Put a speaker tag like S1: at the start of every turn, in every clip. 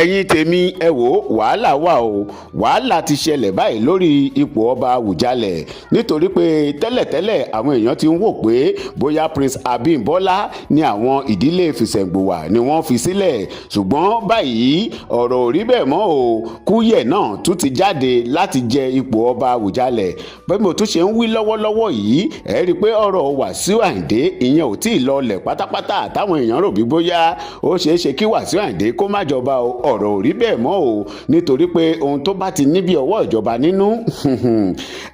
S1: ẹ̀yin tèmi ẹ wò wàhálà wà o wàhálà ti ṣẹlẹ̀ báyìí lórí ipò ọba Awujale nítorí pé tẹ́lẹ̀tẹ́lẹ̀ àwọn èèyàn ti ń wò pé bóyá Prince Abimbola ní àwọn ìdílé Fìṣẹ̀ǹgbòwà ni wọ́n fi sílẹ̀ ṣùgbọ́n báyìí ọ̀rọ̀ ò rí bẹ́ẹ̀ mọ́ o Kúyẹ̀ náà tún ti jáde láti jẹ ipò ọba Awujale bẹ́ẹ̀ mo tún ṣe ń wí lọ́wọ́lọ́wọ́ yìí ẹ rí i pé ọ̀rọ̀ Wasiu Ayinde ìyẹn ò tí ì lọlẹ̀ pátápátá táwọn èèyàn rò bí bóyá ó ṣeé ṣe kí Wasiu Ayinde kó má jọba o ọ̀rọ̀ ò rí bẹ́ẹ̀ mọ́ o nítorí pé ohun tó bá ti níbi ọwọ́ ìjọba nínú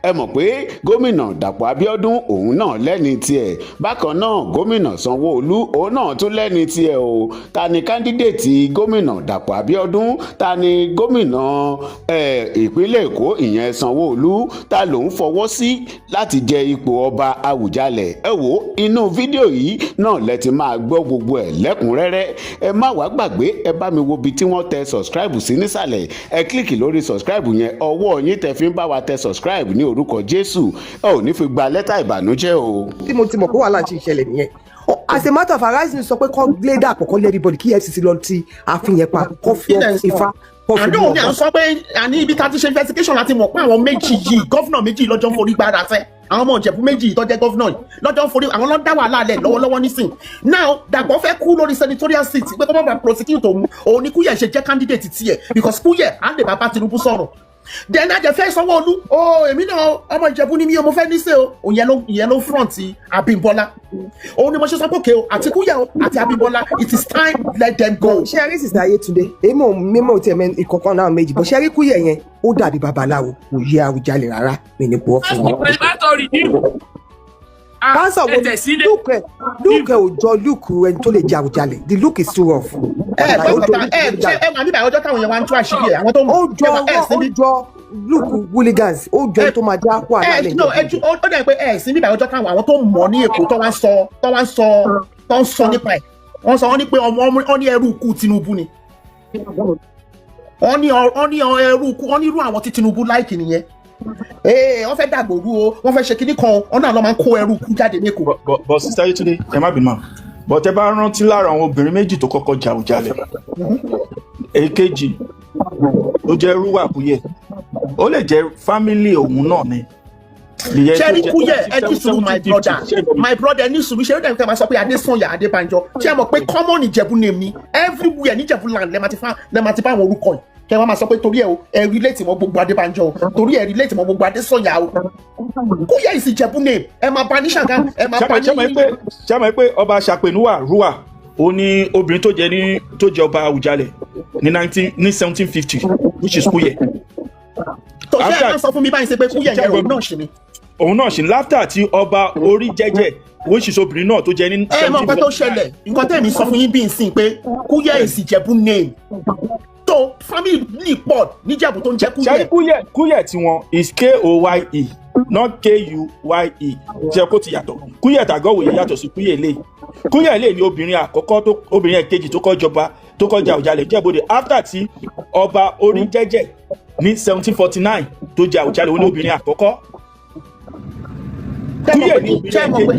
S1: ẹ mọ̀ pé gómìnà Dapo Abiodun òun náà lẹ́ni tiẹ̀ bákan náà gómìnà Sanwó-Olú òun náà tún lẹ́ni tiẹ̀ o ta ni kándídéètì gómìnà Dapo Abiodun ta ni gómìnà ìpínlẹ̀ Èkó ìyẹn Sanwó-Olú ta lòun fọwọ́ sí láti jẹ ipò ọba Awujale ẹ wò inú fídíò yìí náà lẹ ti máa gbọ́ gbogbo ẹ̀ lẹ́kùnrẹ́rẹ́ ẹ má wàá gbàgbé ẹ bá mi wo ibi tí wọ́n tẹ subscribe sí nísàlẹ̀ ẹ kílìkì lórí subscribe yẹn ọwọ́ yín tẹ fi ń bá wa tẹ subscribe ní orúkọ Jésù ẹ ò ní fi gba lẹ́tà ìbànújẹ́ o.
S2: tí mo ti mọ̀ pé wàhálà ti ṣẹlẹ̀ nìyẹn as a matter of arising sọ pé kọ́ gbé Dapo kọ́ lé everybody kí FCC lọ ti àfihàn pa kọ́ fi Ifá.
S3: àdó ni à ń sọ pé àní ibi tá a ti ṣe investigation láti mọ̀ pé àwọn méjì yìí gọ́fúnà méjì lọ́jọ́ forí gbára fẹ́ àwọn ọmọ Ìjẹ̀bú méjì tó jẹ́ gọ́fúnà yìí lọ́jọ́ forí àwọn lọ́dá wàhálà lẹ̀ lọ́wọ́lọ́wọ́ nísìn now Dapo fẹ́ kú lórí senatorial seat pé kó má bàa prosecute òun ni Kúyẹ̀ ṣe jẹ́ candidate tiẹ̀ because Kúyẹ̀ á lè bá Tinubu sọ̀rọ̀ then ajẹ fẹ́ Sanwó-Olú èmi náà ọmọ Ìjẹ̀bú ni mí o mo fẹ́ ní ṣe o ìyẹn ló front Abimbola òun ni mo ṣe sọ pé òkè o àti Kúyẹ̀ o àti Abimbola it is time let them go.
S2: ṣé ẹ rí sísè Ayétúndé èmi ò mímọ tí ẹ mẹ ìkọ̀kan náà méjì bọ́ ṣé ẹ rí Kúyẹ̀ yẹn ó dàbí babaláwo kò yẹ Awujale rárá mi ní pọ̀ fún wọn. Answer wo look ò jọ look ẹni tó lè jẹ Awujale the look is too rough.
S3: ṣé ẹ máa níbàá ọjọ́ táwọn yẹn wá ń tú àṣírí ẹ̀ àwọn tó mọ̀
S2: ó jọ look hooligans ó jọ tó máa já kó àlàlẹ̀.
S3: ó dẹ̀ pé ẹ̀ sí níbàá ọjọ́ táwọn àwọn tó mọ̀ ní Èkó tó ń sọ nípa ẹ̀ wọ́n ní pé wọ́n ní ẹrú ikú Tinubu ni wọ́n ní ẹrú ikú wọ́n ní irú àwọn tí Tinubu láìkì nìyẹn wọ́n fẹ́ dàgbòrú o wọ́n fẹ́ ṣe kinní kan wọ́n náà lọ́ máa ń kó ẹrú kú jáde ní Èkó.
S4: bọ̀ sísá Yétúndé ẹ má bínú mọ́ bọ̀ tẹ bá rántí lára àwọn obìnrin méjì tó kọ́kọ́ jà Awujale èkejì ó jẹ́ Rúwà Kúyẹ̀ ó lè jẹ́ fámílì òun náà ni.
S3: ṣẹ́rí Kúyẹ̀ ẹ ní sùúrù my brother ní sùúrù ṣẹ́rí tẹ̀ máa sọ pé Adésànyà Adébánjọ ṣé ẹ mọ̀ pé common Ìjẹ̀bú name ni everywhere ní Ìjẹ̀bú land lẹ́ẹ̀ máa ti bá àwọn orúkọ yìí kẹ wọn máa sọ pé torí ẹ o ẹ relate mọ́ gbogbo Adébánjọ o torí ẹ relate mọ́ gbogbo Adésànyà o Kúyẹ̀ is Ìjẹ̀bú name ẹ máa bá ní Ṣàngá ẹ máa bá ní.
S4: ṣé mọ̀ pé ọba Ṣàpènúwà Rúwà ó ní obìnrin tó jẹ ọba Awujale ní 1750 which is Kúyẹ̀.
S3: tó ṣe ẹ máa sọ fún mi báyìí ṣe pé Kúyẹ̀ yẹn òun náà ṣe ni
S4: láftà tí ọba orí jẹ́jẹ́ which is obìnrin náà tó jẹ ní.
S3: ẹ mọ̀ pé tó ṣẹlẹ̀ nǹkan tẹ̀mí sọ fún yín bí n sìn pé Kúyẹ̀ is Ìjẹ̀bú name tó family pọ̀ níjẹ̀bú tó ń jẹ́ Kúyẹ̀.
S4: Kúyẹ̀ tiwọn is Koye not Kuye jẹ́ kó ti yàtọ̀ Kúyẹ̀ tàgọ́wòye yàtọ̀ sí Kúyẹ̀ ilé Kúyẹ̀ ilé ni obìnrin àkọ́kọ́ obìnrin ẹ̀kejì tó kọjá Awujale jẹ́bọdè after tí ọba orí jẹ́jẹ́ ní 1749 tó jẹ Awujale ó ní obìnrin àkọ́kọ́.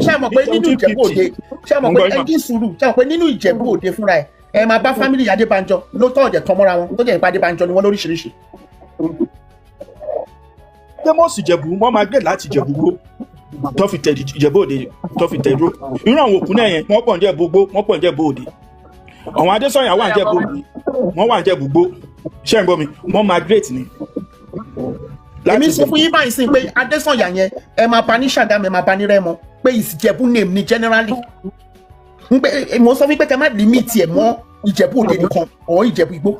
S3: ṣé mọ̀ pé nínú Ìjẹ̀bú Òde ṣé mọ̀ pé ẹjí sùúrù ṣé mọ̀ pé nínú Ìjẹ̀bú Òde fúnra ẹ̀ ẹ máa bá fámìlì Adébánjọ ló tọ́ ọ̀jẹ̀ tán mọ́ra wọn tó jẹ́ ìpa Adébánjọ ni wọ́n lóríṣiríṣi.
S4: Tẹ́mọ̀sì Ìjẹ̀bú wọ́n máa gbé láti Ìjẹ̀bú gbó tó fi tẹ̀ Ìjẹ̀bú Òde tó fi tẹ̀ dúró irú àwọn òkú náà yẹn wọ́n pọ̀ ní Ìjẹ̀bú gbó wọ́n pọ̀ ní Ìjẹ̀bú Òde àwọn Adésànyà wà ní Ìjẹ̀bú Òde wọ́n wà ní Ìjẹ̀bú gbó ṣé ń gbọ́ mi wọ́n migrate ni.
S3: èmi sọ fún yín báyìí sí pé Adésànyà yẹn ẹ máa bá ní Ṣàgámù ẹ máa bá ní Rẹ́mọ pé Ìjẹ̀bú name ni generally mo sọ wípé kẹ má limit ẹ mọ́ Ìjẹ̀bú Òde nìkan or Ìjẹ̀bú Igbó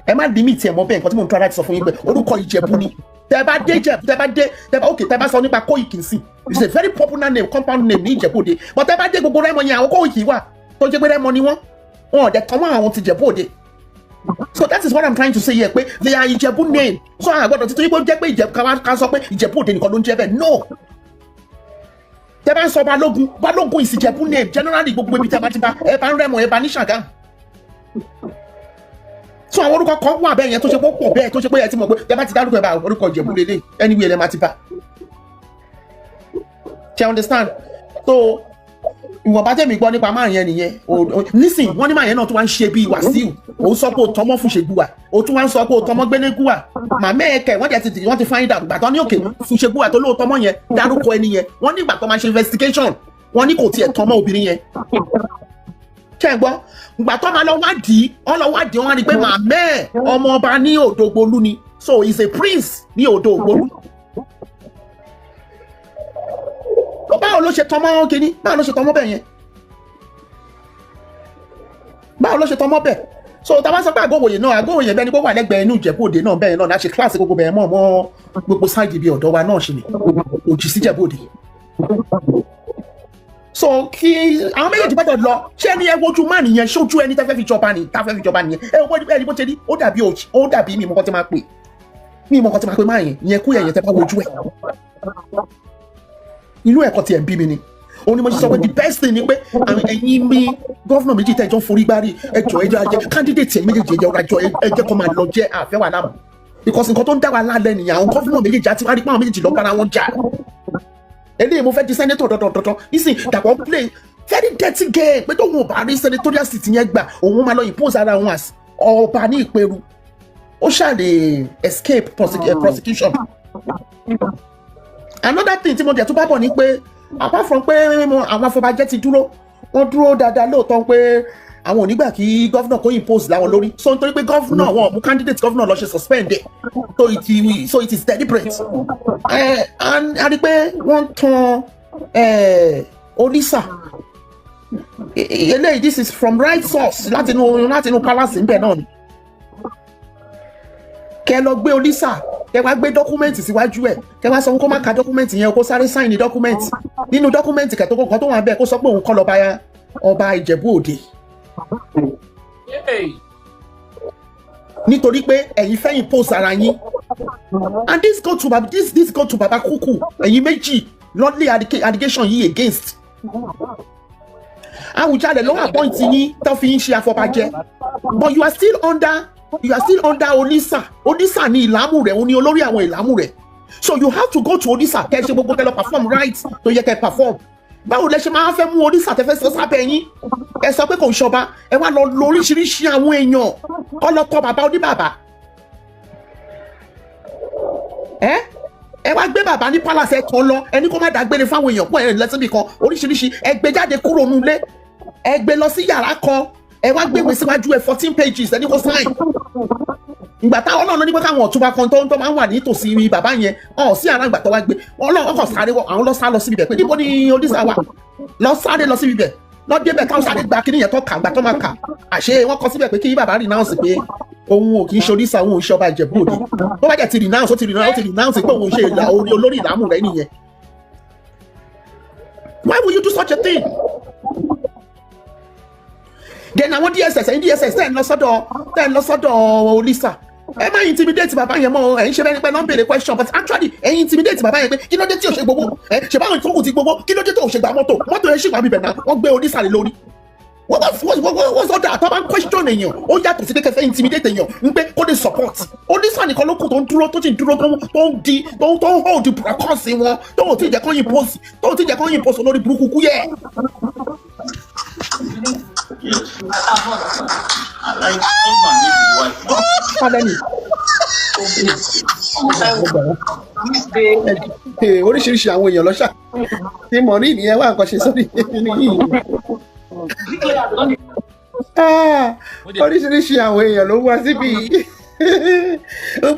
S3: ẹ má limit ẹ mọ́ bẹ́ẹ̀ nǹkan tí mo ń tọ́ láti sọ fún yín pé orúkọ Ìjẹ̀bú ni tẹ bá sọ nípa Koiki nsìn it's a very popular name compound name ní Ìjẹ̀bú Òde but tẹ bá dé gbogbo Rẹ́mọ yẹn àwọn Koiki wà tó jẹ́ pé Rẹ́mọ ni wọ́n ọ̀dẹ̀ kan mọ́ àwọn ti Ìjẹ̀bú Òde so that is what I'm trying to say here pé they are Ìjẹ̀bú name so àgbọ̀dọ̀ títí pé ó jẹ́ pé Ìjẹ̀bú ká sọ pé Ìjẹ̀bú Òde nìkan ló ń jẹ́ bẹ́ẹ̀ no tẹ bá ń sọ Balógun is Ìjẹ̀bú name generally gbogbo ibi tẹ bá ti bá ẹ bá ń Rẹ́mọ ẹ bá ní Ṣàgámù so àwọn orúkọ kan wà bẹ́ẹ̀ yẹn tó ṣe pé ó pọ̀ bẹ́ẹ̀ tó ṣe pé ẹ ti mọ̀ pé tẹ bá ti dárúkọ ẹ bá orúkọ Ìjẹ̀bú lélẹ̀ anyway ẹ máa ti bá ṣe understand so ìwọ̀n bá tẹ̀mí gbọ́ nípa máa yẹn nìyẹn nísìn wọ́n ní máa yẹn náà tó wá ń ṣe bíi Wasiu òun sọ pé ó tọmọ Fúnṣegúwà ó tún wá ń sọ pé ó tọmọ Gbénégúwà màmá ẹ̀kẹ́ wọ́n ti find out gbàtọ́ ní òkè Fúnṣegúwà tó lóò tọmọ yẹn dárúkọ ẹni yẹn wọ́n ní ìgbà tó máa ṣe investigation wọ́n ní kò tiẹ̀ tọmọ obìnrin yẹn kẹ́ ẹ̀ gbọ́ ìgbà tó máa lọ wádìí wọ́n rí pé màmá ẹ̀ ọmọ ọba ní Òdògbolú ni so he is a prince ní Òdògbolú. Báwo ló ṣe tọmọ kínní báwo ló ṣe tọmọ bẹ́ẹ̀ yẹn báwo ló ṣe tọmọ bẹ́ẹ̀ so tá a bá sọ pé àgọ́wòye bẹ́ẹ̀ ni kó wà lẹ́gbẹ̀ẹ́ inú Ìjẹ̀bú Òde náà bẹ́ẹ̀ náà láti kíláàsì gbogbo bẹ́ẹ̀ mọ́ gbogbo sáìdì bíi ọ̀dọ́ wa náà ṣe ni òjì sí Ìjẹ̀bú Òde so kí àwọn méjèèjì bẹ́ẹ̀ lọ ṣé ẹni ẹ wojú má nìyẹn ṣojú ẹni tẹ́fẹ́ fi jọba nìyẹn ẹ ẹni bó ṣe rí ó dàbí mi ìmọ̀kan tí máa pè máa yẹn kú yẹn tẹ́ bá wojú ẹ̀ inú ẹ̀kọ́ tiẹ̀ ń bí mi ni òun ni mo ṣe sọ pé the best thing ni pé ẹ̀yin mi gọ́fúnà méjì tẹ́jọ́ forí gbárí ẹjọ́ ajẹ́ candidate ẹ̀ méjèèjì ẹjẹ́ kọ́ máa lọ jẹ́ àfẹ́ wà láàmú because nǹkan tó ń dá wa lálẹ́ nìyẹn àwọn gọ́fúnà méjèèjì àti wárí pé àwọn méjèèjì lọ bára wọn jà eléyìí mo fẹ́ di senator dandan nísìn Dàpọ̀ play very dirty game pé tóun ò bá rí senatorial seat yẹn gbà òun máa lọ impose ara wọn as ọba ní Ìpẹ́rù ó ṣàlè escape prosecution. Another thing tí mo jẹ́ tó bá bọ̀ ni pé apart from pé àwọn afọbajẹ́ ti wọ́n dúró dáadáa lóòótọ́ pé àwọn ò nígbà kí gọ́fúnà kó impose láwọn lórí so nítorí pé gọ́fúnà wọn mú candidate gọ́fúnà lọ ṣe suspend ẹ̀ so it is deliberate a rí pé wọ́n tan Olisa eléyìí this is from right source látinú palace ń bẹ̀ náà ni kẹ lọ gbé Olisa kẹ wá gbé dọ́kúmẹ́ǹtì síwájú ẹ̀ kẹ wá sọ kó má ka dọ́kúmẹ́ǹtì yẹn kó sáré sáìnì dọ́kúmẹ́ǹtì nínú dọ́kúmẹ́ǹtì kẹtọ́kọ̀ tó wà bẹ́ẹ̀ kó sọ pé òun kọ́ lọ́ba ọba Ìjẹ̀bú Òde nítorí pé ẹ̀yin fẹ́ impose ara yín and this go to Baba Kuku ẹ̀yin méjì lọ́lé allegation yìí against Awujale ló appoint yín tó fi ń ṣe afọbajẹ but you are still under Olisa ní ìlàmù rẹ̀ òun ni olórí àwọn ìlàmù rẹ̀ so you have to go to Olisa kẹ́ ṣe gbogbo kẹ́ lọ perform right tó yẹ kẹ́ perform báwo lẹ ṣe máa fẹ́ mú Olisa tẹ́fẹ́ sọ sábẹ́ yín ẹ sọ pé kò ń ṣọba ẹ wá lọ lóríṣiríṣi àwọn èèyàn kọ́ lọ tọ́ bàbá oníbàbà ẹ wá gbé bàbá ní palace ẹ kan lọ ẹni kó má dágbére fáwọn èèyàn pọ̀ ẹ lẹ́sìnbì kan oríṣiríṣi ẹ gbé jáde kúrò nulẹ̀ ẹ gbé lọ sí yàrá kan ẹ wá gbéwèé síwájú ẹ 14 pages ẹni kó sign ìgbà táwọn náà ní pé káwọn ọ̀túnba kan tó máa ń wà nítòsí bàbá yẹn sí àrà ìgbà tó wá gbé ọkọ̀ sáré àwọn lọ sá lọ síbi bẹ̀ pé níbo ni Olisa wà lọ sáré lọ síbi bẹ̀ lọ débẹ̀ káwọn sáré gba kíní yẹn tó kà gbà tó máa kà àṣé wọ́n kọ síbẹ̀ pé kí bàbá renounce pé òun ò kì í ṣe Olisa òun ò ṣe ọba Ìjẹ̀bú Òde tó bá jẹ́ ti renounce ó ti renounce pé òun ṣe olórí ìlàmù rẹ̀ nìyẹn. Why would you do such a thing? Then àwọn DSS tẹ́ ń lọ sọ́dọ̀ Olisa ẹ má intimidate bàbá yẹn mọ́ ẹ̀ ń ṣe bẹ́ẹ̀ ni pé náà ń béèrè question but actually ẹ̀ ń intimidate bàbá yẹn pé kí ló dé tí ò ṣe gbogbo ṣe báwọn ìtókù ti gbogbo kí ló dé tó ò ṣe gba mọ́tò yẹn ṣì wà bíbẹ̀ náà wọ́n gbé Olisa lé lórí wọ́n sọ́dọ̀ àtọ́ bá ń question èèyàn ó yàtọ̀ sí kékeré intimidate èèyàn ń pé kó lè support Olisa nìkan ló kù tó ń dúró tó ń hold the process wọn tó ò tí ì jẹ́ kó impose olórí burúkú kú yẹ. Oríṣiríṣi àwọn èèyàn lọ́ṣà tí mo rí ìnìyẹn wà nǹkan ṣe sórí yìí. Oríṣiríṣi àwọn èèyàn ló wá síbí.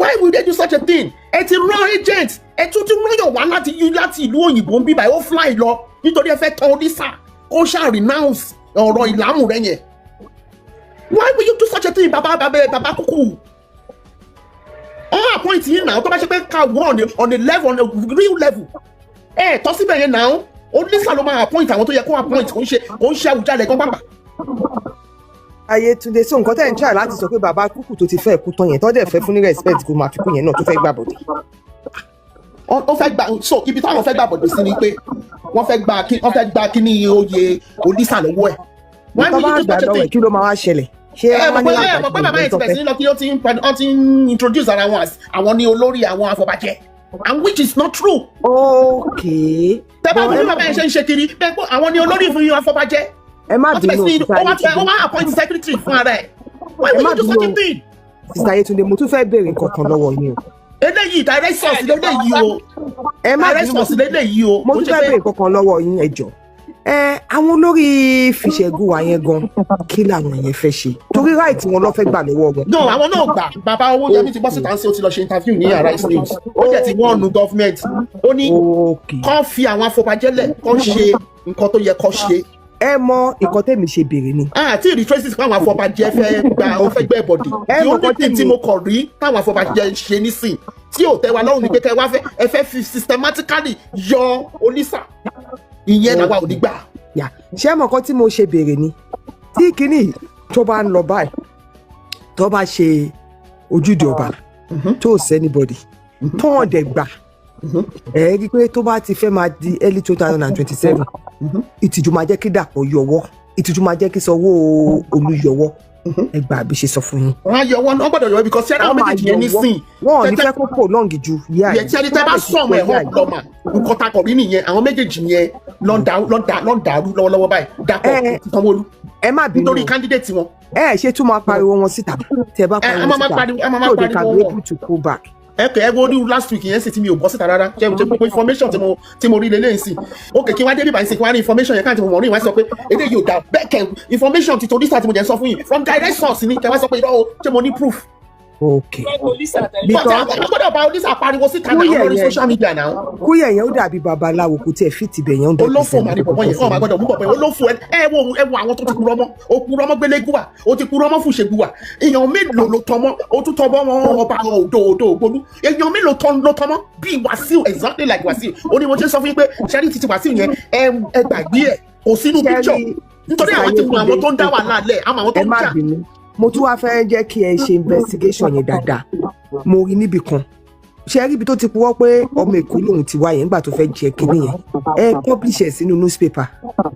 S3: Why would they do such a thing? Ẹ ti rán agent ẹ tún ti rán yàn wá láti ìlú òyìnbó ń bíbá ó fly lọ nítorí ẹ fẹ́ tọ́ Olisa ó ṣáà renounce ọ̀rọ̀ ìlàmù rẹ̀ yẹn. Why will you do such a thing baba Kuku? Appoint yín náà tó bá ṣe pé ká wọ́n on a level on a real level tọ́ síbẹ̀ yẹn náà Olisa ló máa appoint àwọn tó yẹ kó appoint kò ń ṣe Awujale kan pàpà.
S2: Ayétúndé so nǹkan tẹ́ ń try láti sọ pé baba Kuku tó ti fẹ́ kú tán yẹn tó dẹ̀ fẹ́ fún ní respect kó máa fi kú yẹn náà tó fẹ́ gbà bọ̀dẹ̀.
S3: Ó fẹ́ gbà so ibi táwọn fẹ́ gbà bọ̀dẹ̀ sí ni pé wọ́n fẹ́ gba kíní oyè Olisa lọ́wọ́ ẹ̀.
S2: Wọ́n bá gbà lọ́wọ́ ẹ̀ kí ló máa wá ṣẹlẹ̀? Ṣé wọ́n ní
S3: àgbà bàbá yẹn ti bẹ̀rẹ̀ sí lọ kí ó ti ń introduce ara wọn àwọn ní olórí àwọn afọbajẹ and which is not true.
S2: Okay.
S3: Tẹ́bá bí bàbá yẹn ṣe ń ṣe kiri bẹ́ẹ̀ pé àwọn ni olórí fún yín afọbajẹ́.
S2: Ẹ má bínú
S3: ó wá appoint secretary fún ara ẹ̀. Why would you do such a thing?
S2: Sister Yetunde, mo tún fẹ́ béèrè nǹkan kan lọ́wọ́ yín o.
S3: Eléyìí direct source lélẹ́yìí o.
S2: Ẹ má
S3: direct source lélẹ́yìí o.
S2: Mo tún fẹ́ béèrè nǹkan kan lọ́wọ́ yín ẹ jọ̀ọ́. Àwọn olórí fìṣẹ́gun wa yẹn gan kí làwọn yẹn fẹ́ ṣe torí right wọn lọ fẹ́ gbà lọ́wọ́ wọn.
S3: No, àwọn náà gbà bàbá Owóyẹmí ti bọ́ síta ń ṣe ó ti lọ ṣe interview ní Arise News ó jẹ́ ti wọ́n nu government ó ní kán fi àwọn afọbajẹ́lẹ̀ kán ṣe nǹkan tó yẹ kán ṣe.
S2: Ẹ mọ nǹkan tẹ́mi ṣe béèrè ni.
S3: Àti ìrì traces fún àwọn afọbajẹ́ fẹ́ gbẹ́ bọ̀dì tí ó ní tí mo kàn rí táwọn afọbajẹ́ ṣe nísìn tí ò tẹ́ wa lọ́rùn ní pé kẹ́ wá fẹ́ fi systematically yọ Olisa ìyẹn náà wà ò ní gbà.
S2: Ṣé mọ̀ kan tí mo ṣe béèrè ni tí kinní tó bá ń lọ báyìí tó bá ṣe ojúde ọba tó sẹ́nibọ̀dì tó hàn dẹ̀ gbà ẹ rí i pé tó bá ti fẹ́ máa di early 2027 ìtìjú máa jẹ́ kí Dàpọ̀ yọwọ́ ìtìjú máa jẹ́ kí Sanwó-Olú yọwọ́ ẹ gbà bí ṣe sọ fún yín.
S3: wọ́n á yọ wọn náà gbọ́dọ̀ yọ because ṣẹ́ra àwọn méjèèjì yẹn nísìn.
S2: wọn ò ní fẹ́ kó prolong ju yíyá
S3: yẹn. tí ẹni tẹ́ bá sọ ọmọ ẹ̀ hàn lọ́mà nǹkan takọ̀ rí nìyẹn àwọn méjèèjì yẹn lọ́n dàrú lọ́wọ́lọ́wọ́ báyìí Dàpọ̀ Sanwó-Olú.
S2: Ẹ má bínú
S3: nítorí candidate wọn.
S2: Ṣé tún máa pariwo wọn síta tẹ́ bá pariwo síta so they can be able to pull back.
S3: Ẹ wo ní last week yẹn sì tí mi ò bọ́ síta rárá jẹ́ gbogbo information tí mo rí lélẹ́yìn sí ok kí wá dé bíbá ìsìn kí wá ní information yẹn káàtì mo mọ̀ ní ìwá sọ pé èdè yóò dà bẹ́ẹ̀ kẹ́ information ti torí sáà tí mo jẹ́ sọ fún yín from direct source ni kẹ́ wá sọ pé irọ́ o ṣé mo ní proof.
S2: Okay.
S3: Gbọ́dọ̀ bá Olisa pariwo síta náà lórí social media náà.
S2: Kúyẹ̀ yẹn ó dàbí babaláwo kò tiẹ̀ fìtì bẹ̀ yẹn.
S3: Olófò màá ní bọ̀bọ̀ yẹn kọ́ máa gbọ́dọ̀ mú bọ̀bọ̀ yẹn olófò ẹ wo àwọn tó ti kúrọ́ mọ́ o kúrọ́ mọ́ gbélégún wa o ti kúrọ́ mọ́ fùṣègùn wa èèyàn mélòó ló tọ́ mọ́ o tún tọ́ mọ́ wọn ọba òdo ògbólú èèyàn mélòó ló tọ́ mọ́ bíi Wasiu exactly like Wasiu ó ní mo ṣe sọ fún yín pé ṣẹ́rí ti Wasiu yẹn ẹ gbàgbé ẹ̀ kò sínú picture nítorí àwọn ti mú àwọn tó ń dá wàhálà lẹ̀ àwọn tó ń jà.
S2: Mo tún wá fẹ́ jẹ́ kí ẹ ṣe investigation yẹn dáadáa mo rí níbì kan ṣe rí ibi tó ti purọ́ pé ọmọ Èkó lòun ti wá yẹn nígbà tó fẹ́ jẹ kínní yẹn ẹ publish ẹ̀ sínú newspaper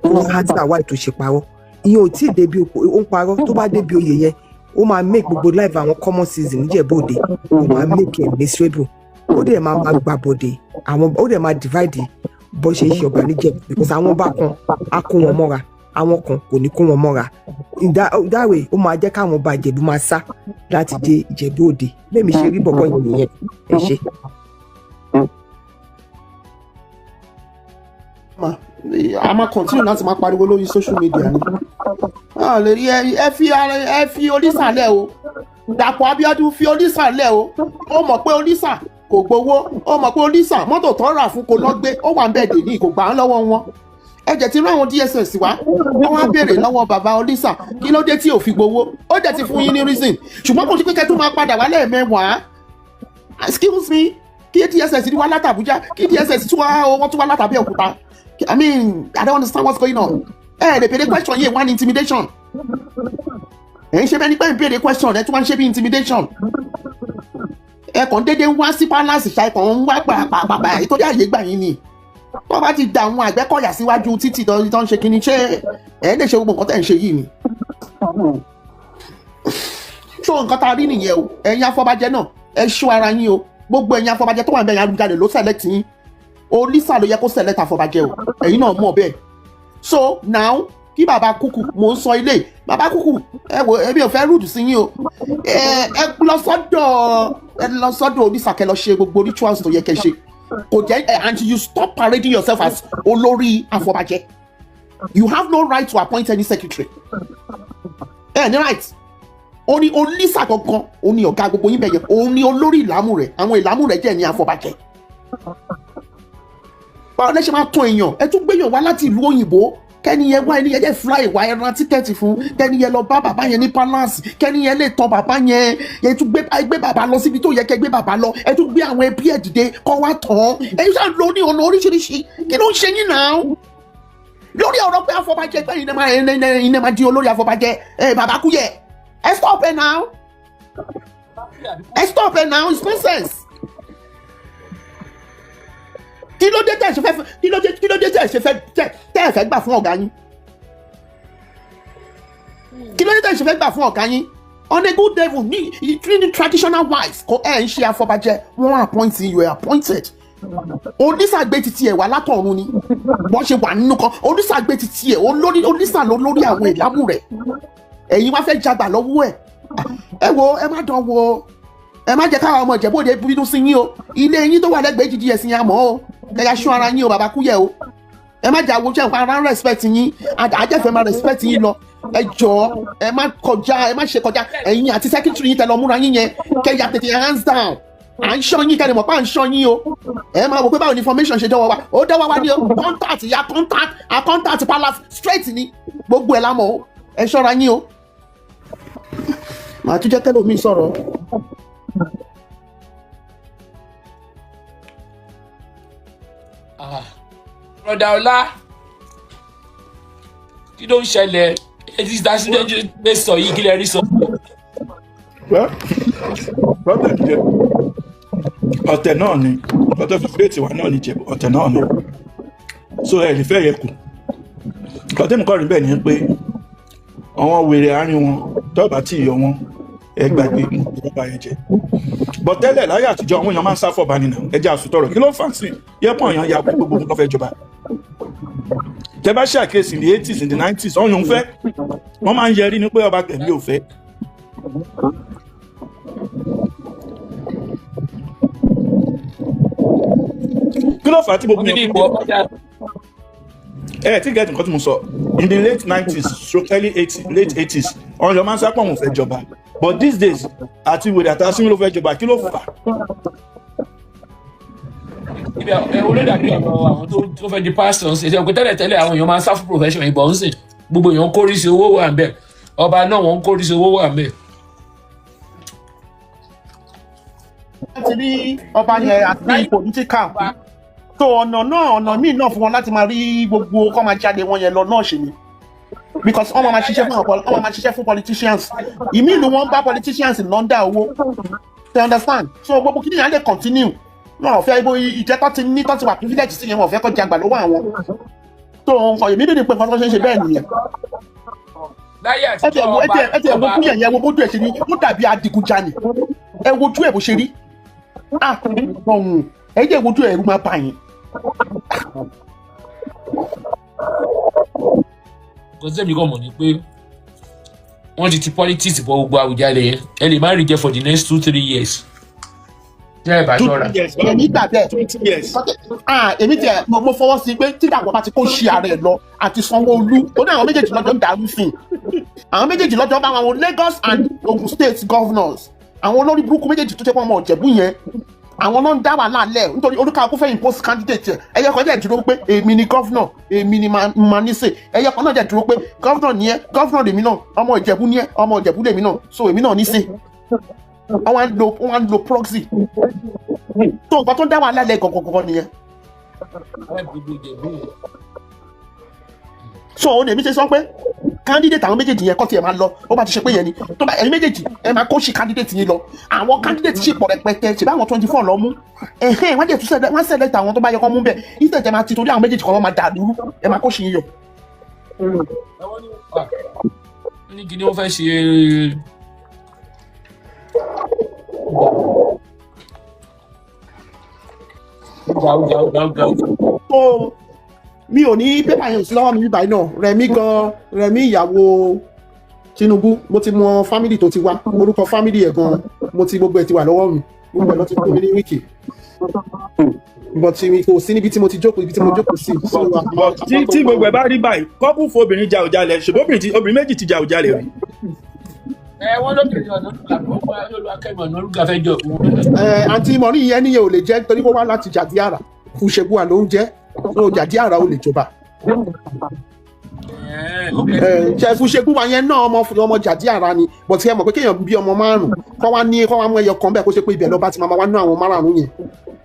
S2: wọn á ti àwa ètò ṣe parọ́ ìyẹn ò tí ì débi ó ń parọ́ tó bá débi oyè yẹn ó máa make gbogbo live àwọn common season níjẹ̀bọ́dé ó máa make ẹ̀ miserable ó dẹ̀ máa gbà bọ̀dẹ̀ àwọn ó dẹ̀ máa divide bó ṣe ń ṣe ọba níjẹ̀bú because àwọn bá kan á kó wọn mọ́ra àwọn kan kò ní kó wọn mọ́ra ìdáwé ó máa jẹ́ káwọn ọba Ìjẹ̀bú máa sá láti dé Ìjẹ̀bú Òde lẹ́mi ṣe rí bọ̀bọ̀ yìí nìyẹn ẹ ṣe.
S3: a máa continue láti máa pariwo lórí social media ni lè rí ẹ fi Olisa lẹ̀ o Dàpọ̀ Abiodun fi Olisa lẹ̀ o ó mọ̀ pé Olisa kò gbowó ó mọ̀ pé Olisa mọ́tò tó rà fún kò lọ́gbé ó wà ń bẹ̀ dè ní kò gbà á lọ́wọ́ wọn ẹ̀jẹ̀ ti rán àwọn DSS wá wọ́n wá béèrè lọ́wọ́ bàbá Olisa kí ló dé tí ò fi gbowó ó dẹ̀ ti fún yín ní reason ṣùgbọ́n kò sí pé kẹ́tù máa padà wálé mẹ́wàá excuse me kí DSS ti wá látàbújá kí DSS tún wá látàbí Òkúta I mean I don't understand what's going on lè béèrè question yìí wá ní intimidation ẹ̀ ń ṣe bẹ́ẹ̀ ni pé ń béèrè question ẹ̀ tún wá ń ṣe bí intimidation ẹ̀ kàn déédéé ń wá sí palace ṣàìkàn ń wá pàpàpàpà ìtòrí àyè gbà yín ni wọ́n bá ti da àwọn Àgbẹ̀kọ̀yà síwájú títì tó ń ṣe kínní ṣé ẹ̀ lè ṣe gbogbo nǹkan tẹ̀ ń ṣe yìí ni. ṣó nǹkan tá a rí nìyẹn o ẹ̀yin afọbajẹ náà ẹ ṣọ́ ara yín o gbogbo ẹ̀yin afọbajẹ tó wà níbẹ̀ yẹn Awujale ló select yín Olisa ló yẹ kó select afọbajẹ o ẹ̀yin náà mọ̀ bẹ́ẹ̀. So now kí bàbá kúkú mò ń sọ ilé bàbá kúkú ẹ wò ẹbí ò fẹ́ rúdù sí yín o ẹ lọ sọ́dọ̀ Olisa kẹ́ lọ ṣe gbogbo rituals tó yẹ kẹ́ ṣe. Kò jẹ́ and you stop parading yourself as olórí afọbajẹ. You have no right to appoint any secretary. Ní right. Ó ní Olisa gangan, ó ní ọ̀gá gbogbo yín bẹ̀yẹn, ó ní olórí ìlàmú rẹ̀, àwọn ìlàmú rẹ̀ jẹ́ ní afọbajẹ. Báwo lẹ ṣe máa tún èèyàn? Ẹ tún gbéyàn wá láti ìlú òyìnbó. Kẹ́ni yẹn wá ẹni yẹn jẹ́ fly wá ẹran tíkẹ́ẹ̀tì fún kẹ́ni yẹn lọ bá bàbá yẹn ní palace kẹ́ni yẹn lè tọ́ bàbá yẹn ẹ tún gbé bàbá lọ síbi tó yẹ kẹ́ gbé bàbá lọ ẹ tún gbé àwọn ẹbí ẹ̀ dìde kọ́ wá tán ẹ yóò ṣáà lọ ní ọ̀nà oríṣiríṣi kí ló ń ṣe yín náà lórí ọ̀rọ̀ pé afọbajẹ pé iná máa di olórí afọbajẹ bàbá kú yẹ ẹ stop ẹ now it's nonsense. Kí ló dé tẹ́ ẹ fẹ́ gbà fún ọ̀gá yín? Kí ló dé tẹ́ ẹ ṣe fẹ́ gbà fún ọ̀gá yín? on a good level ní traditional wise kò ẹ̀ ń ṣe afọbajẹ wọ́n appoint you are appointed. Onísàgbé ti tiẹ̀ wà látọ̀run ni wọ́n ṣe wà nínú kan onísàgbé ti tiẹ̀ onísà lórí àwọn ìyàwó rẹ̀ ẹ̀yin wá fẹ́ jagbà lọ́wọ́ ẹ̀ ẹ wo ẹ má dán wo ẹ má jẹ́ káwọn ọmọ Ìjẹ̀bú-Òde bínú sí yín o ilé yín tó wà lẹ́gbẹ̀ẹ́ jìjì ẹ̀sìn yà mọ́ o ẹ̀yà ṣọ́ ara yín o bàbá Kúyẹ̀ o ẹ má jà wo ṣe nǹkan ara respect yín àjẹfẹ́ máa respect yín lọ ẹ jọ̀ọ́ ẹ má ṣe kọjá ẹ̀yin àti secretary yín tẹ lọ múra yín yẹn kẹ́yà tètè hands down à ń ṣọ́ yín kẹ́ni mọ̀ pé à ń ṣọ́ yín o ẹ máa wò pé báwo ni information ṣe dọ́wọ́ wa ó dọ́wọ́ wa ní o contact palace straight ni gbogbo ẹ̀ lámọ̀ o ẹ ṣọ́ra yín o màá tún jẹ́ tẹ́lẹ̀ omi sọ̀rọ̀.
S5: Brother Ọlá kí ló ń ṣẹlẹ̀ ètí ìdásílẹ̀ sọ yìí kí lè rí sọ.
S4: brother jẹ ọ̀tẹ̀ náà ni brother fífẹ́ tiwa náà ni jẹ ọ̀tẹ̀ náà ni so ẹ̀ lè fẹ́ yẹ kù ọ̀tẹ̀ mi kọ́ rí bẹ́ẹ̀ ni pé àwọn wèrè àárín wọn tọ́ọ̀bà tí ìyọ wọn ẹ gbàgbé ìjọba yẹn jẹ bọ̀ tẹ́lẹ̀ láyé àtijọ́ àwọn èèyàn máa ń sá fọ́ba nínú ẹja àsùtọ̀rọ̀ kí ló fà sí yẹ́pọ̀ èèyàn ya gbogbo nǹkan fẹ́ jọba tẹ bá ṣàkíyèsí ní 80s in the 90s ọ̀yàn fẹ́ wọ́n máa ń yẹrí ní pé ọba tẹ̀lé ò fẹ́ kí ló fà á tí gbogbo yẹn tí gẹ́tì nǹkan tí mo sọ in the late 90s early 80s late 80s ọ̀yàn máa ń sápọ̀ wọn fẹ́ jọba but these days àti wèrè àtàsíwìn ló fẹ́ jọba kí ló fà á.
S5: olódà bí àwọn tó fẹ́ di pastors ṣe pé tẹ́lẹ̀ àwọn èèyàn máa ń sá fún profession ìbọn ń sìn gbogbo èèyàn kórìíṣe owó wà ń bẹ̀ ọba náà wọ́n ń kórìíṣe owó wà ń bẹ̀.
S3: wọ́n ti rí ọba yẹn àti political tó ọ̀nà míì náà fún wọn láti máa rí gbogbo kọ́ máa jáde wọn yẹn lọ náà ṣe ni because wọ́n máa ṣiṣẹ́ fún politicians ìmí ìlú wọn bá politicians lọ́ndà owó you understand so gbogbo kí nìyẹn lè continue náà fẹ́ ibo ìjẹ́tọ́ ti ní tọ́tí wà privilege sí yẹn wọ́n fẹ́ kọ́ jàgbà lọ́wọ́ àwọn tó nǹkan èmi bèbè pé nǹkan tó ṣe ń ṣe bẹ́ẹ̀ nìyẹn. ẹ ti ẹ̀ wo Kúyẹ̀ yẹn wo bójú ẹ̀ ṣe ní ó dàbí adigunjalè ẹ wojú ẹ̀ bó ṣe rí ẹ jẹ́ wojú ẹ̀ ẹ̀rù máa bà yín.
S5: kò sẹ́mi kàn mọ̀ ní pé wọ́n ti politics bọ gbogbo Awùjalẹ̀ yẹn ẹ lè má rí jẹ for the next 2-3 years. jẹ́ ìbá ṣọ́ra.
S3: èmi gbà bẹ́ẹ̀ èmi tẹ mo fọwọ́ sí pé tí Dàpọ̀ bá ti kó ṣe ààrẹ lọ àti Sanwó-Olú ó ní àwọn méjèèjì lọ́jọ́ ń dàrú fìn àwọn méjèèjì lọ́jọ́ bá àwọn Lagos and Ogun State governors àwọn olórí burúkú méjèèjì tó jẹ́ pé ọmọ Ìjẹ̀bú yẹn àwọn náà ń dá wàhálà lẹ̀ nítorí olúkàkú fẹ́ impose candidate ẹ̀yẹ kan jẹ́ dúró pé èmi ni governor èmi ni màá ní sè ẹ̀yẹ kan náà jẹ́ dúró pé governor ni ẹ́ governor lèmi náà ọmọ Ìjẹ̀bú ni ẹ́ ọmọ Ìjẹ̀bú lèmi náà so èmi náà ní sè wọ́n á lo proxy tó nǹkan tó ń dá wàhálà lẹ̀ gọ̀gọ̀gọ̀ nìyẹn. so òun èmi ṣe sọ pé candidate àwọn méjèèjì yẹn kọ́ tiẹ̀ máa lọ ó bá ti ṣe pé yẹn ni tó bá ẹ̀yin méjèèjì ẹ máa kó ṣì candidate yín lọ àwọn candidate ṣì pọ̀ rẹpẹtẹ ṣe bá àwọn 24 lọ mú wọ́n jẹ́ tún wọ́n select àwọn tó bá yẹ kọ́ mú bẹ́ẹ̀ instead ẹ máa ti torí àwọn méjèèjì kan wọ́n máa dà lúrú ẹ máa kó ṣì yín yọ.
S5: ní kí ni wọ́n fẹ́ ṣe
S3: mi ò ní pépà yẹn sí lọ́wọ́ mi bíbáyìí náà Rẹ̀mí ìyàwó Tinubu mo ti mọ fámìlì tó ti wá orúkọ fámìlì ẹ̀ gan mo ti gbogbo ẹ̀ ti wà lọ́wọ́ mi gbogbo ẹ̀ lọ́ ti fún mi ní wíìkì but kò sí níbi tí mo ti jókòó ibi tí mo jókòó sí.
S4: tí gbogbo ẹ̀ bá rí báyìí kọ́pù fún obìnrin ja Awùjalẹ̀ ṣùgbọ́n obìnrin méjì ti ja Awùjalẹ̀ rí.
S5: wọ́n lóbìnrin Ọ̀nàrúgà fẹ́ jọ.
S3: àǹtí mọ̀rí yẹn níyẹn ò lè jẹ́ nítorí kó wá láti Jàdíàrà Fúṣẹ́gbùà ló ń jẹ́ ó Jàdíàrà ò lè jọba. Fúṣẹ́gbùà yẹn náà ọmọ Jàdíàrà ni but ẹ mọ̀ pé kéèyàn bí ọmọ márùn kọ́ wá mú ẹyọ kan bẹ́ẹ̀ kó ṣe pé ibẹ̀ lọ́ba ti máa wá ná àwọn márùn yẹn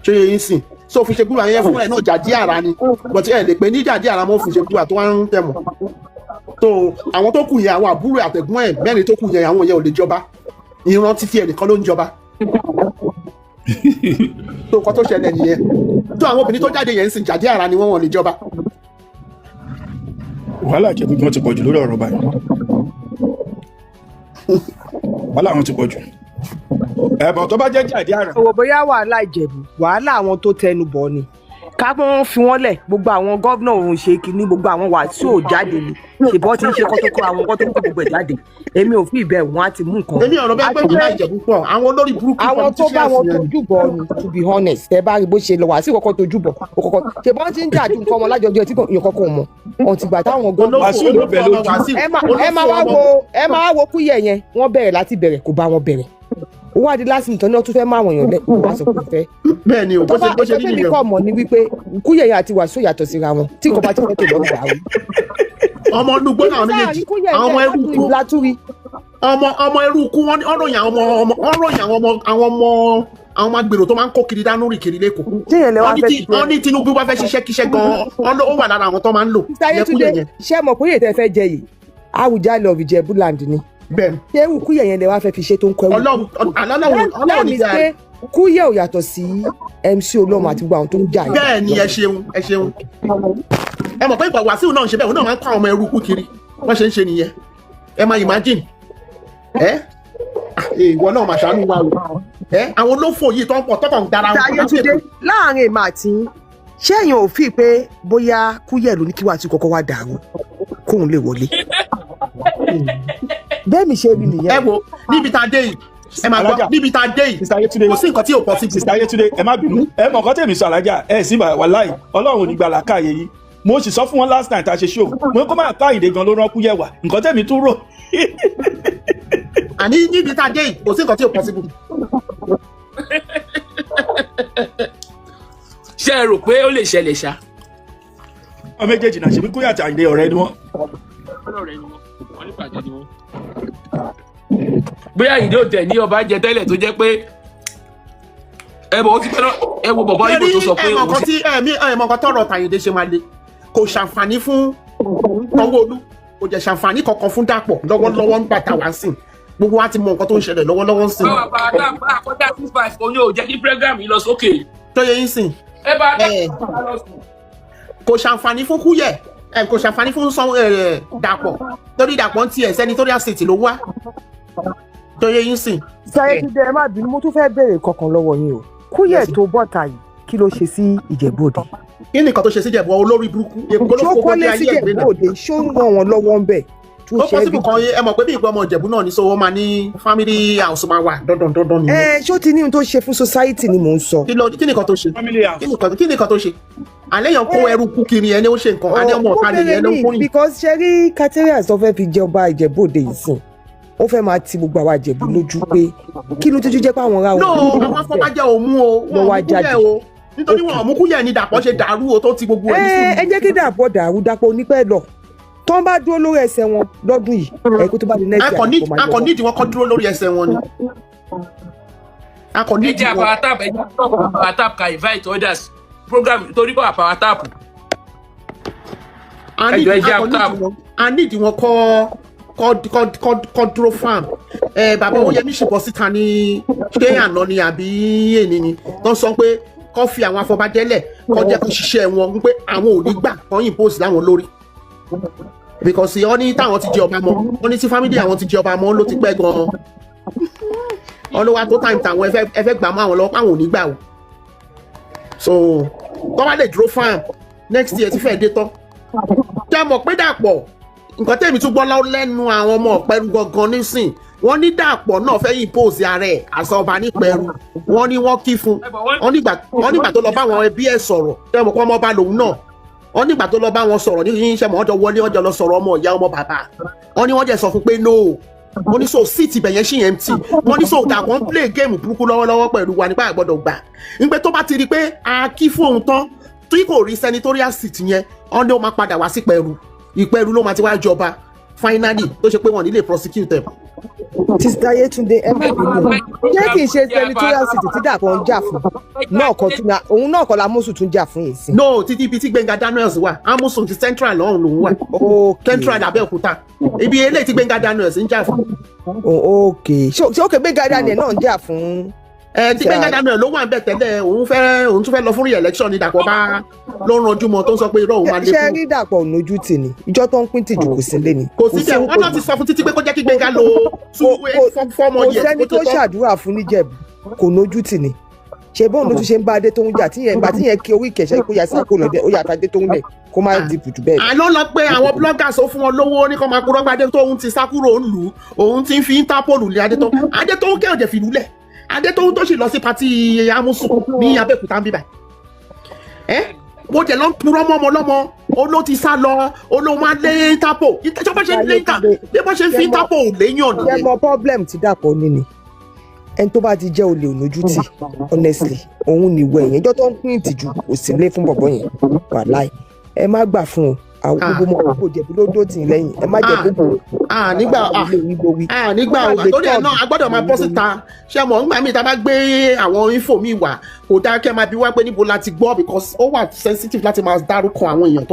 S3: ṣé yẹn sìn so Fúṣẹ́gbùà yẹn fúnra ẹ̀ náà Jàdíàrà ni but ẹ lè pè ní Jàdíàrà mọ́ Fúṣẹ́gbùà tó wá ń tẹ̀ mọ́ so àwọn tó kù yẹn àwọn àbúrò àtẹ̀gbọ́n ẹ̀ mẹ́rin tó kù yẹn àwọn yẹn ò lè jọba ìran títí ẹ̀ nìkan ló ń jọba tó kọ́ tó ṣẹlẹ̀ nìyẹn tó àwọn obìnrin tó jáde yẹn ń sìn Jàdíàrà ni wọ́n lè jọba.
S4: wàhálà jẹ̀bi gan ti pọ̀ jù lórí ọ̀rọ̀ báyìí. wàhálà àwọn ti pọ̀ jù ẹ̀bọ̀ tó bá jẹ́ jáde àrà.
S2: òwò bóyá wàhálà Ìjẹ̀bú wàhálà àwọn tó tẹnu bọ̀ ni ká mọ́ fi wọ́n lẹ̀ gbogbo àwọn gómìnà òun ṣe kínní gbogbo àwọn Wasiu jáde ni ṣùgbọ́n tí ń ṣe kọ́tọ́kọ́ àwọn kọ́tọ́ kọ́ gbogbo ẹ̀ jáde èmi ò fi ìbẹ̀ wọn á ti mú nǹkan.
S3: èmi ọ̀rọ̀ bẹ́ẹ̀ pé ìjọba Ìjẹ̀bú pọ̀ àwọn olórí burúkú
S2: àwọn tó bá wọn tójú bọ̀ ni to be honest ẹ bá rí bó ṣe lọ Wasiu kọ́kọ́ tójú bọ̀ kọ́kọ́ ṣùgbọ́n tí ń jà ju nǹkan ọmọ lájọjọ tí yàn kọ́kọ́ mọ̀ ọ̀n ti gbà táwọn gómìnà ẹ máa wo Kúyẹ̀ yẹn wọ́n bẹ̀rẹ̀ láti bẹ̀rẹ̀ kò bá wọn bẹ̀rẹ̀ ó wá di last minute náà tún fẹ́ máa wọ̀nyàn lẹ́kọ̀ọ́ wá sọ pé fẹ́.
S3: bẹ́ẹ̀ ni o bó ṣe rí nìyẹn.
S2: tó bá kọ́ mọ̀ ni wípé Kúyẹ̀ yẹn àti Wasiu yàtọ̀ síra wọn tí kò bá ti fẹ́ tó lọ́ọ́ gbà wí.
S3: ọmọ olùgbò náà méjèèjì àwọn ọmọ eruku wọn ọ̀ròyìn àwọn ọmọ agbèrò tó máa ń kó kiri dánú rìn kiri lẹ́kọ̀ọ́ wọ́n ní Tinubu bá fẹ́ ṣiṣẹ́ kíṣẹ́ gan-an ó wà lára àwọn tó máa ń lò
S2: Kúyẹ̀ yẹn. ṣé mọ̀ Kúyẹ̀ tẹ́ fẹ́ jẹ yìí Awujale of Ìjẹ̀bú land ni ṣé Kúyẹ̀ yẹn lè wá fẹ́ fi ṣe tó ń kọ́ ẹ̀wù. Ọlọ́run ní pé Kúyẹ̀ ò yàtọ̀ sí MC Olómọ àti gbogbo àwọn tó ń jà yìí.
S3: bẹ́ẹ̀ ni ẹ ṣeun ẹ mọ̀ pé ìgbà Wasiu náà ń ṣe bẹ́ẹ̀ òun náà máa ń kọ́ àwọn ọmọ eruku kiri wọ́n ṣe ń ṣe nìyẹn ẹ máa imagine ìwọ náà máa ṣàánú wa o àwọn olófò yìí tó ń pọ̀ tọ́kàn dára wọn.
S2: láàrin èmi àti ṣẹ́yìn ò fi pé bóyá Kúyẹ̀ ló ní kí Wasiu kọ́kọ́ wá dàrú kóun lè wọlé bẹ́ẹ̀ mi ṣe rí nìyẹn.
S3: ẹ wo níbi tá a dé yìí ẹ máa gbọ́ níbi tá a dé yìí kò sí nǹkan tí ò pọ̀ sí.
S4: Sista Yetunde ẹ má bínú ẹ mọ̀ nǹkan tèmi sọ alájà ẹ sì wàláhì Ọlọ́run ò ní gbà làákàyè yìí mo sì sọ fún wọn last night a ṣe show mo kó máa ká Ayinde gan ló rán Kúyẹ̀ wá nǹkan tèmi tún rò.
S3: àní níbi tá a dé yìí kò sí nǹkan tí ò pọ̀ sí.
S5: ṣé ẹ rò pé ó lè ṣẹlẹ̀ ṣá.
S4: ọmọ méjèèjì náà ṣe bí Kúyẹ̀ àti Ayinde ọ̀rẹ́ ni wọ́n.
S5: bóyá Ayinde ò tẹ̀ ní ọba jẹ tẹ́lẹ̀ tó jẹ́ pé ẹ bọ̀ ó ti pẹ́ ẹ wo bọ̀bọ̀ ibo tó sọ pé
S3: ẹ mọ̀ nǹkan tọrọ Ayinde ṣe máa le kò ṣàǹfààní fún Sanwó-Olú kò jẹ́ ṣàǹfààní kankan fún Dàpọ̀ lọ́wọ́lọ́wọ́ ń bàtà wá sí gbogbo wa ti mọ nǹkan tó ń ṣẹlẹ̀ lọ́wọ́lọ́wọ́ ń sìn.
S5: báwa bá a dá àkọ́dá 6-5 kò ní ò jẹ́ kí program yìí lọ sókè.
S3: tó yẹ yín sìn.
S5: ẹ bá a dá lọ sùn.
S3: kò ṣàǹfààní fún Kúyẹ̀ kò ṣàǹfààní fún Dàpọ̀ torí Dàpọ̀ ń tiẹ̀ senatorial state ló wá tó yẹ yín sìn.
S2: sáyé ti dẹ ẹ má bínú mo tún fẹ́ béèrè kankan lọ́wọ́ yín o Kúyẹ̀ tó bọ́ta yìí kí ló ṣe sí Ìjẹ̀bú Òde.
S3: kí ni nǹkan tó ṣe sí Ìjẹ̀bú olórí burúkú.
S2: ṣó kọ́lé sí Ìjẹ̀bú Òde ṣó ń ràn wọ́n lọ́wọ́ ń bẹ̀.
S3: ó pọ́sibù kan ẹ mọ̀ pé bí ìpè ọmọ Ìjẹ̀bú náà ní sọ wọ́n máa ní family house máa wà dandan nìyẹn.
S2: ṣó ti ní ohun tó ṣe fún society ni mò ń sọ.
S3: kí ni nǹkan tó ṣe kí ni nǹkan tó ṣe àléyàn kó ẹrú kú kiri ẹni ó ṣe nǹkan adé ọmọ ọ̀ka nìyẹn ló ń kórìn.
S2: because ṣe rí caterias tó fẹ́ fi jẹ ọba Ìjẹ̀bú Òde yìí sìn ó fẹ́ máa ti gbogbo àwa Ìjẹ̀bú lójú pé kí ló tójú jẹ́ pé àwọn ará wọn.
S3: àwọn afọbajẹ ò mú o wọn ò Kúyẹ̀ o nítorí wọn ò mú Kúyẹ̀ ní Dàpọ̀ ṣe dàrú o tó ti gbogbo ẹ̀ nísìnyí.
S2: ẹ jẹ́ kí Dàpọ̀ dàrú Dàpọ̀ onípẹ́ lọ tó ń bá dúró lórí ẹsẹ̀ wọn lọ́dún yìí ẹ̀kú tó bá di next year.
S3: akọ̀nídìí wọn kọ́ dúró lórí ẹsẹ̀ wọn ni.
S5: akọ̀nídìí wọn. ẹ jẹ́ power tap ka invite others program torí bá power tap.
S3: akọ̀nídìí wọn kọ́ dúró farm. bàbá Oyèmí ṣùpọ̀ síta ní ṣé àná ni àbí èní ni tó sọ pé kọ́ fi àwọn afọbajẹ́lẹ̀ kọ́ jẹ́ kó ṣiṣẹ́ wọn pé àwọn ò ní gbà kọ́ impose láwọn lórí. because wọ́n ní táwọn ti jẹ ọba mọ́ wọ́n ní tí family àwọn ti jẹ ọba mọ́ ló ti pẹ́ gan-an ọlọ́wà tó time tàwọn ẹ fẹ́ gbà mọ́ àwọn lọ́wọ́ àwọn ò ní gbà o so kọ́ bá lè dúró farm next year ti fẹ́ dé tán jẹ́ mọ̀ pé Dàpọ̀ nǹkan tẹ̀mí tún gbọ́ lẹ́nu àwọn ọmọ Ìpẹ́rù gangan nísìn wọ́n ní Dàpọ̀ náà fẹ́ impose ara ẹ̀ àṣà ọba nípẹ̀rù wọ́n ní wọ́n kí fún wọ́n nígbà tó lọ bá àwọn ẹbí ẹ̀ sọ̀rọ̀ jẹ́ mọ̀ pé ọmọ ọba lòun náà wọ́n nígbà tó lọ bá wọn sọ̀rọ̀ ní iṣẹ́ mọ̀ ọjọ́ wọlé ọjọ́ lọ sọ̀rọ̀ ọmọ ìyá ọmọ bàbá wọ́n ní wọ́n jẹ́ sọ fún pé no wọ́n ní so síìtì bẹ̀yẹn ṣì empty wọ́n ní so Dàpọ̀ ń play game burúkú lọ́wọ́lọ́wọ́ pẹ̀lú wa nípa àgbọ̀dọ̀ gbà nígbà tó bá ti rí pé a kí fún òun tán tí kò rí senatorial seat yẹn wọ́n ní ó máa padà wá sí Ìpẹ́rù ló máa ti wá jọba finally tó ṣe pé wọ́n nílé prosecute ẹ̀.
S2: Sista Yetunde ẹ má bínú jẹ́ kí n ṣe senatorial seat tí Dàpọ̀ ń jà fún òun náà kọ́ la Amosun tún jà fún yìí sí.
S3: no títí ibi tí Gbẹ́ngà Daniels wà Amosun ti central lọ́hùn lòun wà central Abẹ́òkúta ibi eléyìí tí Gbẹ́ngà Daniels ń jà fún.
S2: ok Gbẹ́ngà Daniels náà ń jà fún
S3: tí Gbẹ́ngà Daniel ló wà ń bẹ̀ tẹ́lẹ̀ òun tún fẹ́ lọ fún re-election ní Dàpọ̀ bá ló ń ranjú mọ́ tó ń sọ pé irọ́ òun máa lé fún.
S2: ṣé rí Dàpọ̀ ònójú tì ní ìjọ tó ń pín tìjú kò sí lé ní.
S3: kò sí jẹ́ wọ́n náà ti sọ fún títí pé kó jẹ́ kí Gbẹ́ngà lo 4 more years.
S2: kò sẹ́ni tó ṣàdúrà fún níjẹ̀bù kò nójú tì ní. ṣe bóun ló tún ṣe ń bá adé tó ń jà tíyẹn kí orí ìkẹ̀ṣẹ́ kó yà sáko lọ́dẹ ó yà tàdé tó ń lẹ̀ kó má di bùtù bẹ́ẹ̀.
S3: àná lọ pé àwọn bloggers ó fún wọn lówó ní kó máa kúrọ́ gbadé tó ń ti sá kúrò ń lù òun ti ń fi Interpol lé adé tó ń kẹ́ ọ̀jẹ̀ fìlú lẹ̀ adé tó ń tó sì lọ sí pati amusu ní Abẹ́òkúta ń bíbà bó jẹ lọ ń purọ́ mọ́ ọmọ lọ́mọ ó ló ti sá lọ ó ló máa lé Interpol ìtẹ́jọ́ bá ṣe ń lé ìta bí wọ́n ṣe ń fi Interpol léyàn nìyẹn.
S2: ṣé mo problem ti Dàpọ̀ ní ni ẹni tó bá ti jẹ́ olè ònójútì honestly òun nìwọ ẹ̀yìn ẹjọ́ tó ń pín ìtìjú kò sí lé fún bọ̀bọ̀ yẹn wàláì ẹ má gbà fún o àwọn gbogbo mọ̀ gbogbo jẹ̀bi ló dó tì í lẹ́yìn ẹ má jẹ́ gbogbo
S3: nígbà torí ẹ̀ náà a gbọ́dọ̀ máa bọ́ síta ṣé mọ̀ nígbà míì tá a bá gbé àwọn info mi wà kò dáa kẹ́ máa bi wá pé níbo la ti gbọ́ because ó wà sensitive láti máa dárúkọ àwọn èèyàn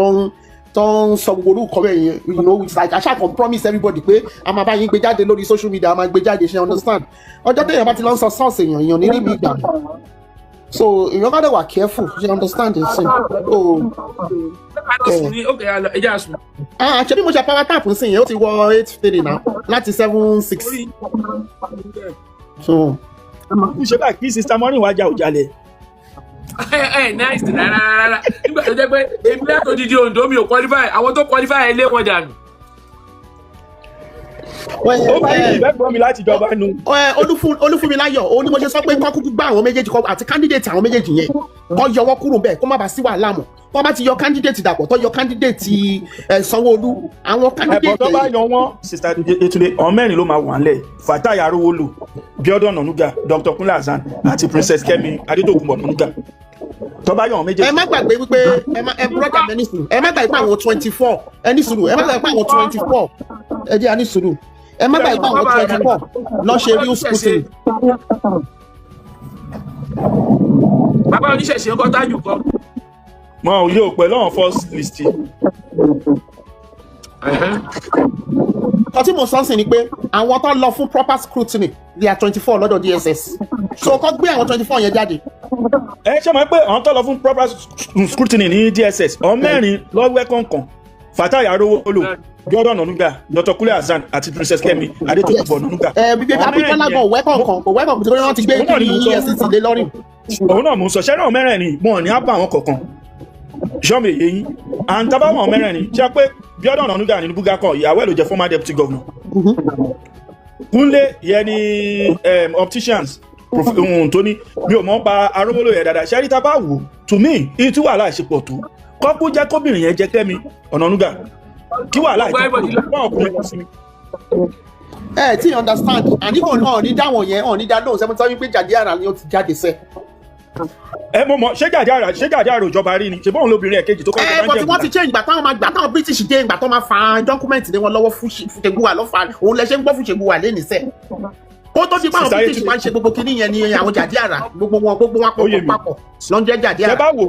S3: tó ń sọ gbogbo orúkọ rẹ̀ yẹn you know it's like I shall promise everybody pé a máa bá yín gbé jáde lórí social media a máa gbé jáde ṣe understand ọjọ́ téèyàn bá ti lọ ń sọ sọ́ọ̀sì èèyàn ní rí mi gbà so èèyàn gbọ́dọ̀ wà careful ṣe understand it sin ṣe bí mo ṣe power tap nsìn yẹn ó ti wọ 8:3 náà láti 7:6 so.
S4: ṣé báyìí kí sista mọ́rin wájà Awujale.
S5: Nice rárá nígbà tó jẹ́ pé èmi látò dídí Ondo mi ò qualify àwọn tó qualify ẹ lé wọn dànù.
S4: ó bá yìí ìbẹ́ gbọ́ mi láti jọba nu.
S3: Olúfúnmiláyọ̀ òun ni mo ṣe sọ pé kọ́ kúkú gbá àwọn méjèèjì kọ́ àti candidate àwọn méjèèjì yẹn kọ́ yọwọ́ kúrò bẹ́ẹ̀ kó má bàa sí wàhálà mọ́ tó bá ti yọ candidate Dàpọ̀ tó yọ candidate Sanwó-Olú àwọn candidate.
S4: ẹ̀bọ̀ tó bá yọ wọ́n sista Yetunde ọ̀n mẹ́rin ló máa wà ńlẹ̀ Fatai Arówólò Abiodun Onuga Dr. Kunle Hassan àti Princess Kemi Adédọ̀kun Onuga tó bá yọ àwọn méjèèjì.
S3: ẹ má gbàgbé wípé ẹ brọ́dà mi ní sùúrù ẹ má gbàgbé pé àwọn 24 ẹ ní sùúrù ẹ má gbàgbé pé àwọn 24 ẹ jẹ́ àní sùúrù ẹ má gbàgbé pé àwọn 24 lọ ṣe real scrutiny.
S5: bàbá oníṣẹ̀ṣe ń kọ́ tájù kọ́.
S4: wọn ò yóò pẹ̀lú àwọn first list.
S3: ọtí mo sọ́nsìn ni pé àwọn tó lọ fún proper scrutiny they are 24 lọ́dọ̀ DSS so kọ́ gbé àwọn 24 yẹn jáde.
S4: ẹ ṣe mọ̀ pé àwọn tó lọ fún proper scrutiny ní DSS ọ̀n mẹ́rin lọ́wọ́ kọ̀ọ̀kan Fatai Arówólò Abiodun Onuga Dr. Kunle Hassan àti Princess Kemi Adédọ̀kun Onuga.
S3: bíbí abíkọ́lá gan wẹ́kọ̀ọ̀kan tí wọ́n ti gbé EFCC lé lọ́rìn.
S4: òun náà mò ń sọ ṣẹ́rẹ́ mẹ́rẹ̀ẹ̀rin mọ̀ ní ábà àwọn kọ̀ọ̀kan ṣọ́ọ̀mù èyí à ń tábà wọn mẹ́rẹ̀ẹ̀rin ṣe pé Abiodun Onuga ní búgá kan ìyàwó ẹ̀ ló jẹ́ former deputy governor. Kunle yẹn ni opticians tó ní mi ò mọ̀ pa Arówólò yẹn dáadáa ṣẹ́rí tábà wò to me ìtú wàhálà ìṣepọ̀ tó kọ́kú jẹ́ kóbìnrin yẹn jẹ́ Kẹ́mi Onuga kí wàhálà ìṣepọ̀ ọkùnrin kan sí mi.
S3: ẹ tí understand àníkò náà ní dáwọn yẹn ọ̀ ní dá lóhùn sẹ́mi tó wípé Jàdí Àrà ni ó ti jáde sẹ́.
S4: ẹ mọ̀ mọ̀ ṣé Jàdí Àrà ìjọba rí ni ṣe bóun lóbìnrin ẹ̀ kejì tó kọ́
S3: ẹ bọ̀ tí wọ́n ti change ìgbà táwọn British dé ìgbà tó máa fa document ní wọn lọ́wọ́ Fúṣègbúwà lọ́fà òun lẹ ṣe ń gbọ́ Fúṣègbúwà lẹ́nìí sẹ́ kó tó ti pa àwọn British máa ń ṣe gbogbo kinní yẹn ni àwọn Jàdí Àrà gbogbo wọn papọ̀ lọ́njẹ́ Jàdí Àrà.
S4: ṣe bá wò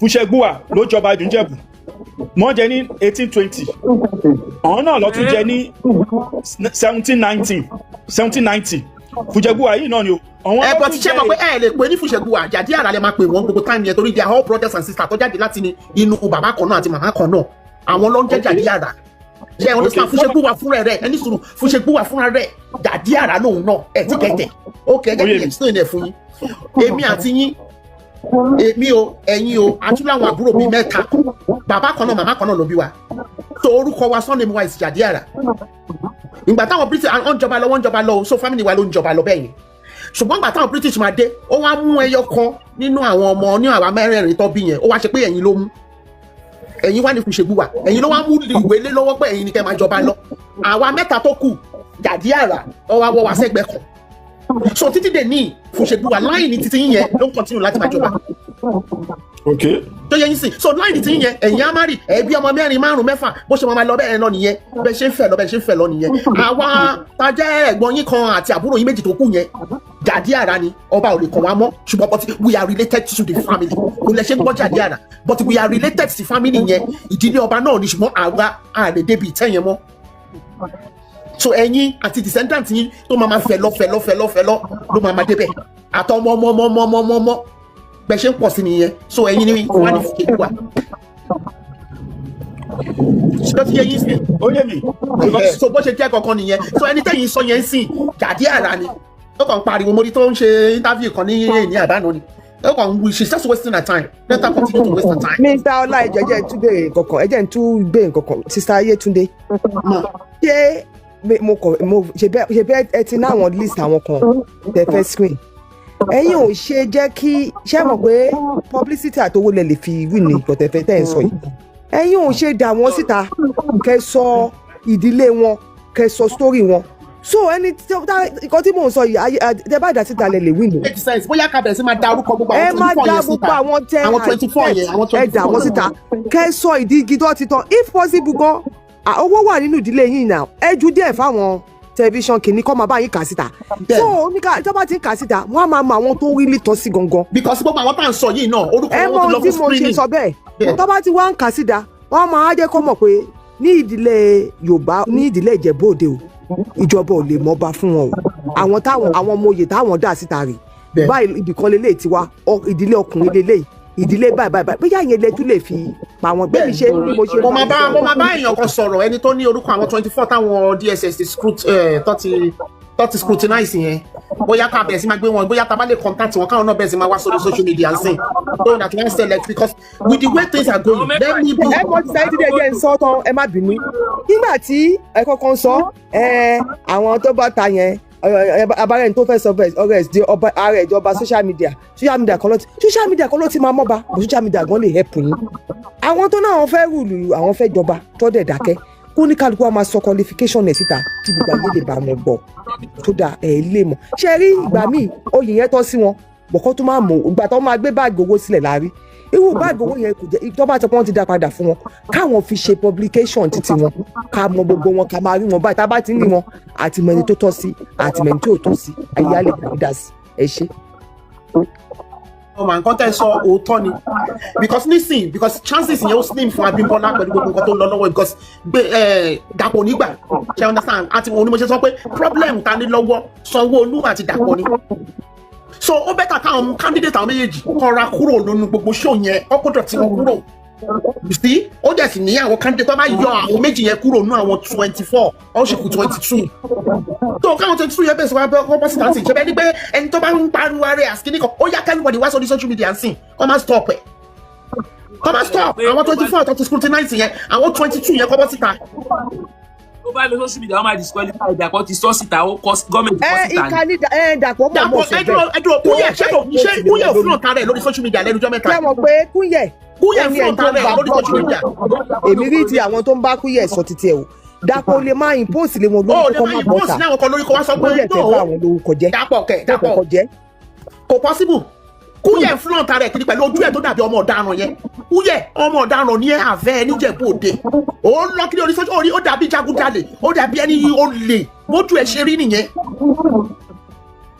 S4: Fúṣègbúwà ló jọba Ìdúnjẹ̀bù wọ́n jẹ ní 1820 ọ̀hún náà lọ́tún jẹ ní 1790 Fúṣègbúwà yìí náà ni o.
S3: ẹ bọ̀ ti ṣe mọ̀ pé ẹ lè pè ní Fúṣègbúwà Jàdí Àrà lè máa pè wọ́n gbogbo time yẹn torí they are all brothers and sisters tó jáde láti inú bàbá kan náà àti màmá kan náà àwọn ló ń jẹ́ Jàdí Àrà ṣe ẹ understand Fúṣègbúwà fúnra rẹ̀ ẹni sùúrù Fúṣègbúwà fúnra rẹ̀ Jàdí Àrà lòun náà ẹ ti kẹ̀kẹ́ ó kẹ́ ẹ explain ẹ̀ fún yín èmi àti yín èmi o ẹ̀yin o àti láwọn àbúrò bíi mẹ́ta bàbá kan náà màmá kan náà ló bí wa tó orúkọ wa sọ́ni mu wa ìsì Jàdí Àrà ìgbà táwọn British wọ́n ń jọba lọ so family wa ló ń jọba lọ bẹ́ẹ̀ yẹn ṣùgbọ́n ìgbà táwọn British máa dé ó wá mú ẹyọ kan nínú àwọn ọmọ ní àwa mẹ́rẹ̀ẹ̀rin tó bí yẹn ó wá ṣe pé ẹ̀yin ló mú ẹ̀yin wá ní Fúṣègbúwà ẹ̀yin ló wá mú ìwé lé lọ́wọ́ pé ẹ̀yin ni kẹ́ máa jọba lọ àwa mẹ́ta tó kù Jàdí Àrà ó wá wọ́ wa sẹ́gbẹ̀ẹ́ kan so títí dè ní Fúṣègbúwà láìní títí yín yẹn ló ń continue láti máa jọba.
S4: Okay.
S3: tó yẹ yín sí so láìní tí yín yẹn ẹ̀yin á má rí ẹbí ọmọ mẹ́rin márùn mẹ́fà bó ṣe máa lọ bẹ́ẹ̀ lọ nìyẹn bẹ́ẹ̀ ṣe ń fẹ́ lọ nìyẹn àwa ta jẹ́ ẹ̀gbọ́n yín kan àti àbúrò yín méjì tó kù yẹn Jàdí Àrà ni ọba ò lè kàn wá mọ́ ṣùgbọ́n but we are related to the family kò lè ṣe ń gbọ́ Jàdí Àrà but we are related to the family yẹn ìdílé ọba náà ni ṣùgbọ́n àwa àlè débi ìtẹ́yẹn mọ́ so ẹ̀yin àti descendant yín tó máa fẹ́ lọ ló máa débẹ̀. àtọmọ bẹ ṣe ń pọ̀ sí nìyẹn so ẹ̀yin ni wọ́n ní fìkè wà. ṣé ti yẹ yín sí.
S4: ó yé mi.
S3: so bó ṣe jẹ́ kankan nìyẹn so ẹni tẹ́yìn sọ yẹn ń sìn jàdí àrà ni ó kàn ń pariwo mo rí tó ń ṣe interview kan ní àbánu ni ó kàn ń she's just wasting her time let her continue to waste her time.
S2: Mr. Ọlá ẹ̀jẹ̀ tún béèrè kankan ẹ̀jẹ̀ tún béèrè kankan Sister Ayétúndé ṣé mo ṣe bẹ́ẹ̀ ẹ ti náwọn list àwọn kan tẹ fẹ́ screen ẹ̀yin ò ṣe jẹ́ kí ṣé mọ̀ pé publicity àtowó lẹ lè fi win ní ìgbọ̀tẹ̀fẹ́ tẹ̀ ń sọ yìí ẹ̀yin ò ṣe dà wọ́n síta kẹ́ sọ ìdílé wọn kẹ́ sọ story wọn so ẹni nǹkan tí mò ń sọ yìí tẹ bá dà síta lẹ lè win ní.
S3: bóyá kábẹ̀rẹ̀ sí máa da orúkọ gbogbo àwọn 24 yẹn síta àwọn 24 yẹn àwọn 24
S2: ẹ dà wọ́n síta kẹ́ sọ ìdí igi tó ti tán if possible gan owó wà nínú ìdílé yìí náà ẹ ju díẹ̀ fáwọn tẹlifíṣàn kìíní kọ́ máa bá yín kà síta so oníkà tó bá ti ń kà síta wọ́n á máa mọ àwọn tó rí lítọ́ sí gangan.
S3: because gbogbo àwọn tá à ń sọ yìí náà orúkọ wọn ti lọ fún screening. ẹ mọ tí mo ṣe sọ bẹ́ẹ̀ tó bá ti wá ń kà síta wọ́n máa jẹ́ kó mọ̀ pé ní ìdílé Yorùbá ní ìdílé Ìjẹ̀bú Òde o ìjọba ò lè mọba fún wọn o àwọn ọmọ oyè táwọn dà síta rè báyìí ibìkan lélẹ̀ tiwa ìdílé ọkùnrin lélẹ̀ ìdílé báyìí bóyá yẹn lẹ́jú lè fi pa wọn bẹ́ẹ̀ mi ṣe bí mo ṣe. mo máa bá èèyàn kan sọ̀rọ̀ ẹni tó ní orúkọ àwọn 24 táwọn DSS ti scrutinize yẹn bóyá ká bẹ̀rẹ̀ sí máa gbé wọn bóyá tá a bá lè contact wọn káwọn náà bẹ̀rẹ̀ sí máa wá sórí social media nsìn so that we can select because with the way things are going let me be.
S2: ẹ kọ́ ti sáyé dídé ẹgbẹ́ ń sọ tán ẹ má bínú nígbà tí ẹ kọ́kọ́ ń sọ àwọn tó bá ta yẹn abárẹ́ni tó fẹ́ sọ ọ̀rẹ́ di ààrẹ ìjọba social media kan ló ti máa mọ́ba bó social media gan lè help yín àwọn tó náà fẹ́ rúùlù àwọn fẹ́ jọba tó dẹ̀ dákẹ́ kó ní kálukú wa máa sọ qualification ẹ̀ síta tí gbogbo ayé lè bá wọn gbọ́ tó dà ẹ̀ lè mọ̀ ṣe rí ìgbà míì oyè yẹn tọ́ sí wọn bọ̀kọ́ tó máa mọ̀ ìgbà tó máa gbé báàgì owó sílẹ̀ láàrí irú báàgì owó yẹn kò jẹ́ tó bá sọ pé wọ́n ti dá padà fún wọn káwọn fi ṣe publication títí wọn ká mọ gbogbo wọn ká máa rí wọn báyìí tá a bá ti ń rí wọn àti mẹni tó tọ́ sí àti mẹni tó tọ́ sí ayé á lè dá sí ẹ ṣe.
S3: ọmọ nǹkan tẹ́ sọ òótọ́ ni because chances yẹn ó slim fún Abímbọ́lá pẹ̀lú gbogbo nǹkan tó ń lọ lọ́wọ́ because Dàpọ̀ nígbà ṣe understand àti òun ni mo ṣe sọ pé problem ta ní lọ́wọ́ Sanwó-Olú àti Dàpọ̀ ni so ó bẹ́tà káwọn candidate àwọn méjèèjì kọ́ra kúrò lónú gbogbo show yẹn ọkọ̀dọ̀ tí wọ́n kúrò you see ó dẹ̀ sì ní àwọn candidate tó bá yọ àwọn méjì yẹn kúrò nú àwọn 24 ó sì kù 22 tó káwọn 22 yẹn bẹ̀rẹ̀ sí wá bọ́ sí láti ìjọba ẹni pé ẹni tó bá ń pariwo ara ẹ̀ àsìkí nìkan ó yá kẹ́lùbọ̀dì wá sórí social media sìn kọ́ máa stop ẹ̀ àwọn 24 tó ti scrutinize yẹn àwọn 22 yẹn kọ́ bọ́ síta.
S5: tó bá lọ social media wọn máa disqualify Dàpọ̀ ti sọ síta ó kọ gọọmenti kọ síta.
S2: ìkànnì Dàpọ̀ mọ̀ sí bẹ́ẹ̀.
S3: ẹdùn kúyẹ̀ ṣé kúyẹ̀ òfin ọ̀tá rẹ̀ lórí social media lẹ́nu jọ́ mẹ́ta.
S2: ṣé mo pé kúyẹ̀
S3: fún ọ̀tá rẹ̀ lórí social media.
S2: èmi rí ti àwọn tó ń bá kúyẹ̀ sọ títí ẹ̀ o Dàpọ̀ lè máa impose lé wọn lórúkọ má bọ́ ta kúyẹ̀ tẹ̀ bá àwọn lórúkọ jẹ́
S3: Dàpọ̀ kò possible kúyẹ̀ fún ọ̀tá rẹ̀ kiri pẹ̀lú ojú ẹ̀ tó dàbí ọmọ ọ̀daràn yẹn kúyẹ̀ ọmọ ọ̀daràn ní àfẹ́ níjẹ̀bú Òde ó lọ kiri orí sọ́jọ́ orí ó dàbí jagunjalè ó dàbí ẹni olè bójú ẹ̀ ṣe rí nìyẹn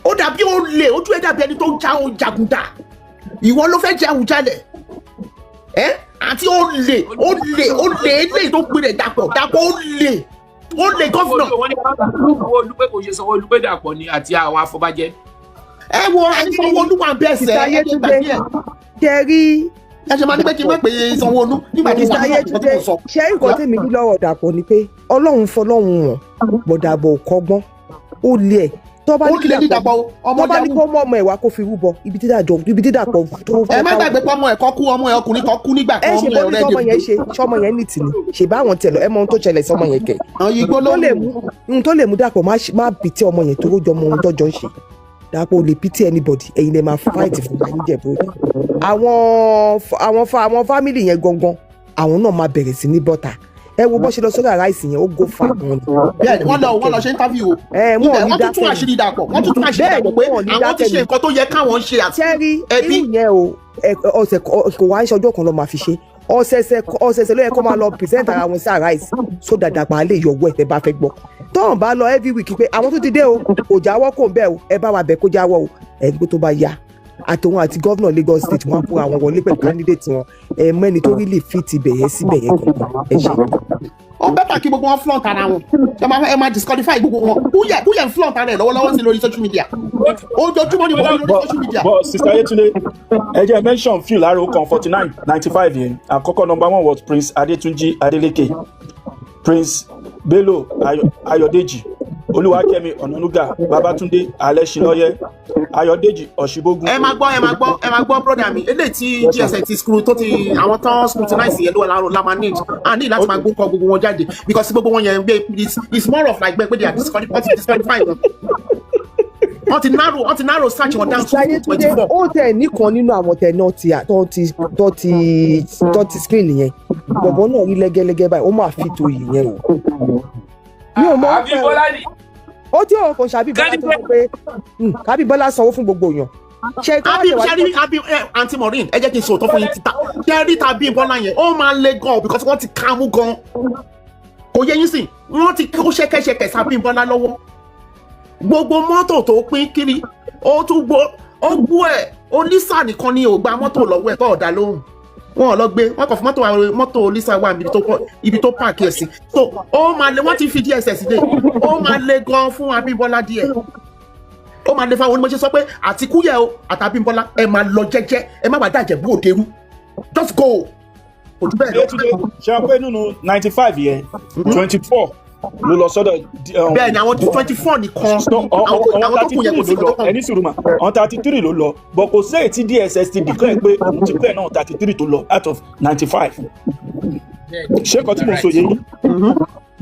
S3: ó dàbí olè ojú ẹ̀ dàbí ẹni tó ń já jagunda ìwọ ló fẹ́ jẹ Awùjalẹ̀ àti olè eléyìí tó gbé rẹ̀ Dàpọ̀ olè gọ́fúnà.
S5: wọ́n ní Olúpẹ́ kò ṣe Sanwó-Olú pé Dàpọ̀ ni àti àwọn afọbajẹ́.
S3: ẹ wo ẹni Sanwó-Olú wà bẹ́ẹ̀ sẹ́ ẹ ṣe gbàgbé ẹ̀.
S2: kẹrí
S3: ẹ ṣe máa ní pé kí n má pè é Sanwó-Olú nígbà tí
S2: Ayétúndé ṣé nǹkan tèmi ní lọ́wọ́ Dàpọ̀ ni pé Ọlọ́run fọlọ́run hàn bọ̀dàbọ̀ kọ́gbọ́n ó lé ẹ̀ tó bá ní kí Dàpọ̀ tó bá ní kó mọ ọmọ ẹ̀ wá kó fi rúbọ ibi tí Dàpọ̀ tó fẹ́.
S3: ẹ má gbàgbé pé ọmọ ẹ̀ kọ́ kú ọmọ ẹ̀ ọkùnrin kan kú nígbà kan ọmọ ẹ̀ ọ̀rẹ́
S2: ọmọ yẹn ṣe ṣọmọ yẹn ní tìní ṣe bá àwọn tẹlẹ ẹ mọ ohun tó ṣẹlẹ̀ sí ọmọ yẹn kẹ. ohun tó lè mú Dàpọ̀ má bìtì ọmọ yẹn tó jọ mọ ohun tọ́jọ́ ń ṣe Dàpọ̀ ò lè pìtì anybody ẹ̀yin lè máa fight fún Ayíǹjẹ̀bú àwọn family yẹn gangan àwọn náà máa bẹ̀rẹ̀ sí ní bọ́tà ẹ wo bó ṣe lọ sórí àráìsì yẹn ó go far gan ni.
S3: bẹ́ẹ̀ni wọ́n lọ ṣe interview o wọ́n tún tún àṣírí Dàpọ̀ pé àwọn ti ṣe nǹkan tó yẹ káwọn ṣe àti ẹbí.
S2: irú yẹn o ọ̀sẹ̀ kò wá ń ṣọjọ́ kan lọ máa fi ṣe ọ̀sẹ̀ẹ̀sẹ̀ ló yẹ kó máa lọ present ara wọn sí àráìsì so Dàpọ̀ á lè yọwọ́ ẹ̀ tẹ́ bá fẹ́ gbọ́ tọ́hún bá lọ every week pé àwọn tó ti dé o kò jáwọ́ kò ń bẹ̀ o ẹ bá wa bẹ̀ kó jáwọ́ o ẹ̀ gbé tó bá yá àtòun àti gómìnà Lagos State wọn kó àwọn wọlé pẹ̀lú candidate wọn ẹ mẹ́ni tó rí lè fit ibẹ̀ yẹn síbẹ̀ yẹn kankan ẹ ṣe.
S3: ó bẹ́tà kí gbogbo wọn flaunt ara wọn ẹ máa disqualify gbogbo wọn kúyẹ̀ ń flaunt ara ẹ̀ lọ́wọ́lọ́wọ́ sí lórí social media ojoojúmọ́ ni wọ́n lórí social media.
S4: but sister Yetunde ẹ jẹ́ mention few lára ọkàn 49-95 yẹn àkọ́kọ́ number 1 was Prince Adetunji Adeleke, Prince Bello Ayodeji, Olúwakẹ́mi Ọ̀nànúgà, Babátúndé Alẹ́ṣinlọ́yẹ́, Ayọ̀dèjì Ọ̀ṣìbógun.
S3: ẹ máa gbọ́ brother mi eléyìí tí GSS ti screw tó ti àwọn tán scrutinize yẹn ló wà láàrùn lamanage a ní láti máa gbókọ gbogbo wọn jáde because gbogbo wọn yẹn it's more of like pé they are disqualifying wọn. wọ́n ti narrow search wọn down to 24.
S2: ó tẹ̀ nìkan nínú àwọn tẹ̀ náà tó ti screen yẹn bọ̀bọ̀ náà rí lẹ́gẹ́lẹ́gẹ́ báyìí ó máa fi tó yìí yẹn o. mi ò mọ̀ ọ́ ó tí òun kò ṣàbí bọ́lá tó sọ pé kábí bọ́lá sanwó fún gbogbo èèyàn.
S3: ṣe aunty Maureen ẹ jẹ́ kí n sọ òótọ́ fún yín títà ṣe rí tàbí bọ́lá yẹn ó máa le gan because wọ́n ti ká mú gan kò yẹ yín sìn wọ́n ti kó ṣẹ́kẹ́ṣẹkẹ̀ sábí bọ́lá lọ́wọ́ gbogbo mọ́tò tó pín kiri ó tún gbó ẹ̀ onísà nìkan ni ò gba mọ́tò lọ́wọ́ ẹ̀ tó ọ̀dà lóhùn wọn lọ gbé wọn kàn fún mọ́tò lisa wà ibi tó pààkì ẹ̀ sí so ó máa lé wọ́n ti fi DSS dé ó máa lé gan fún Abímbọ́lá díẹ̀ ó máa lé fún àwọn onímọ̀ ṣe sọ pé àti Kúyẹ̀ o àti Abímbọ́lá ẹ máa lọ jẹ́jẹ́ ẹ má bàa dàjẹ́ bú òde rú just go ojú bẹ́ẹ̀ lọ.
S4: ṣe pé nínú 95 yẹn 24 ló lọ sọ́dọ̀.
S3: bẹ́ẹ̀ ni àwọn 24 nìkan àwọn tó kù yẹ kò sí
S4: lọ ẹni sùúrù mà àwọn 33 ló lọ but kò sí èyí tí DSS ti declare pé òun ti pẹ́ náà 33 tó lọ out of 95. ṣé kan tí mo sọ yé yín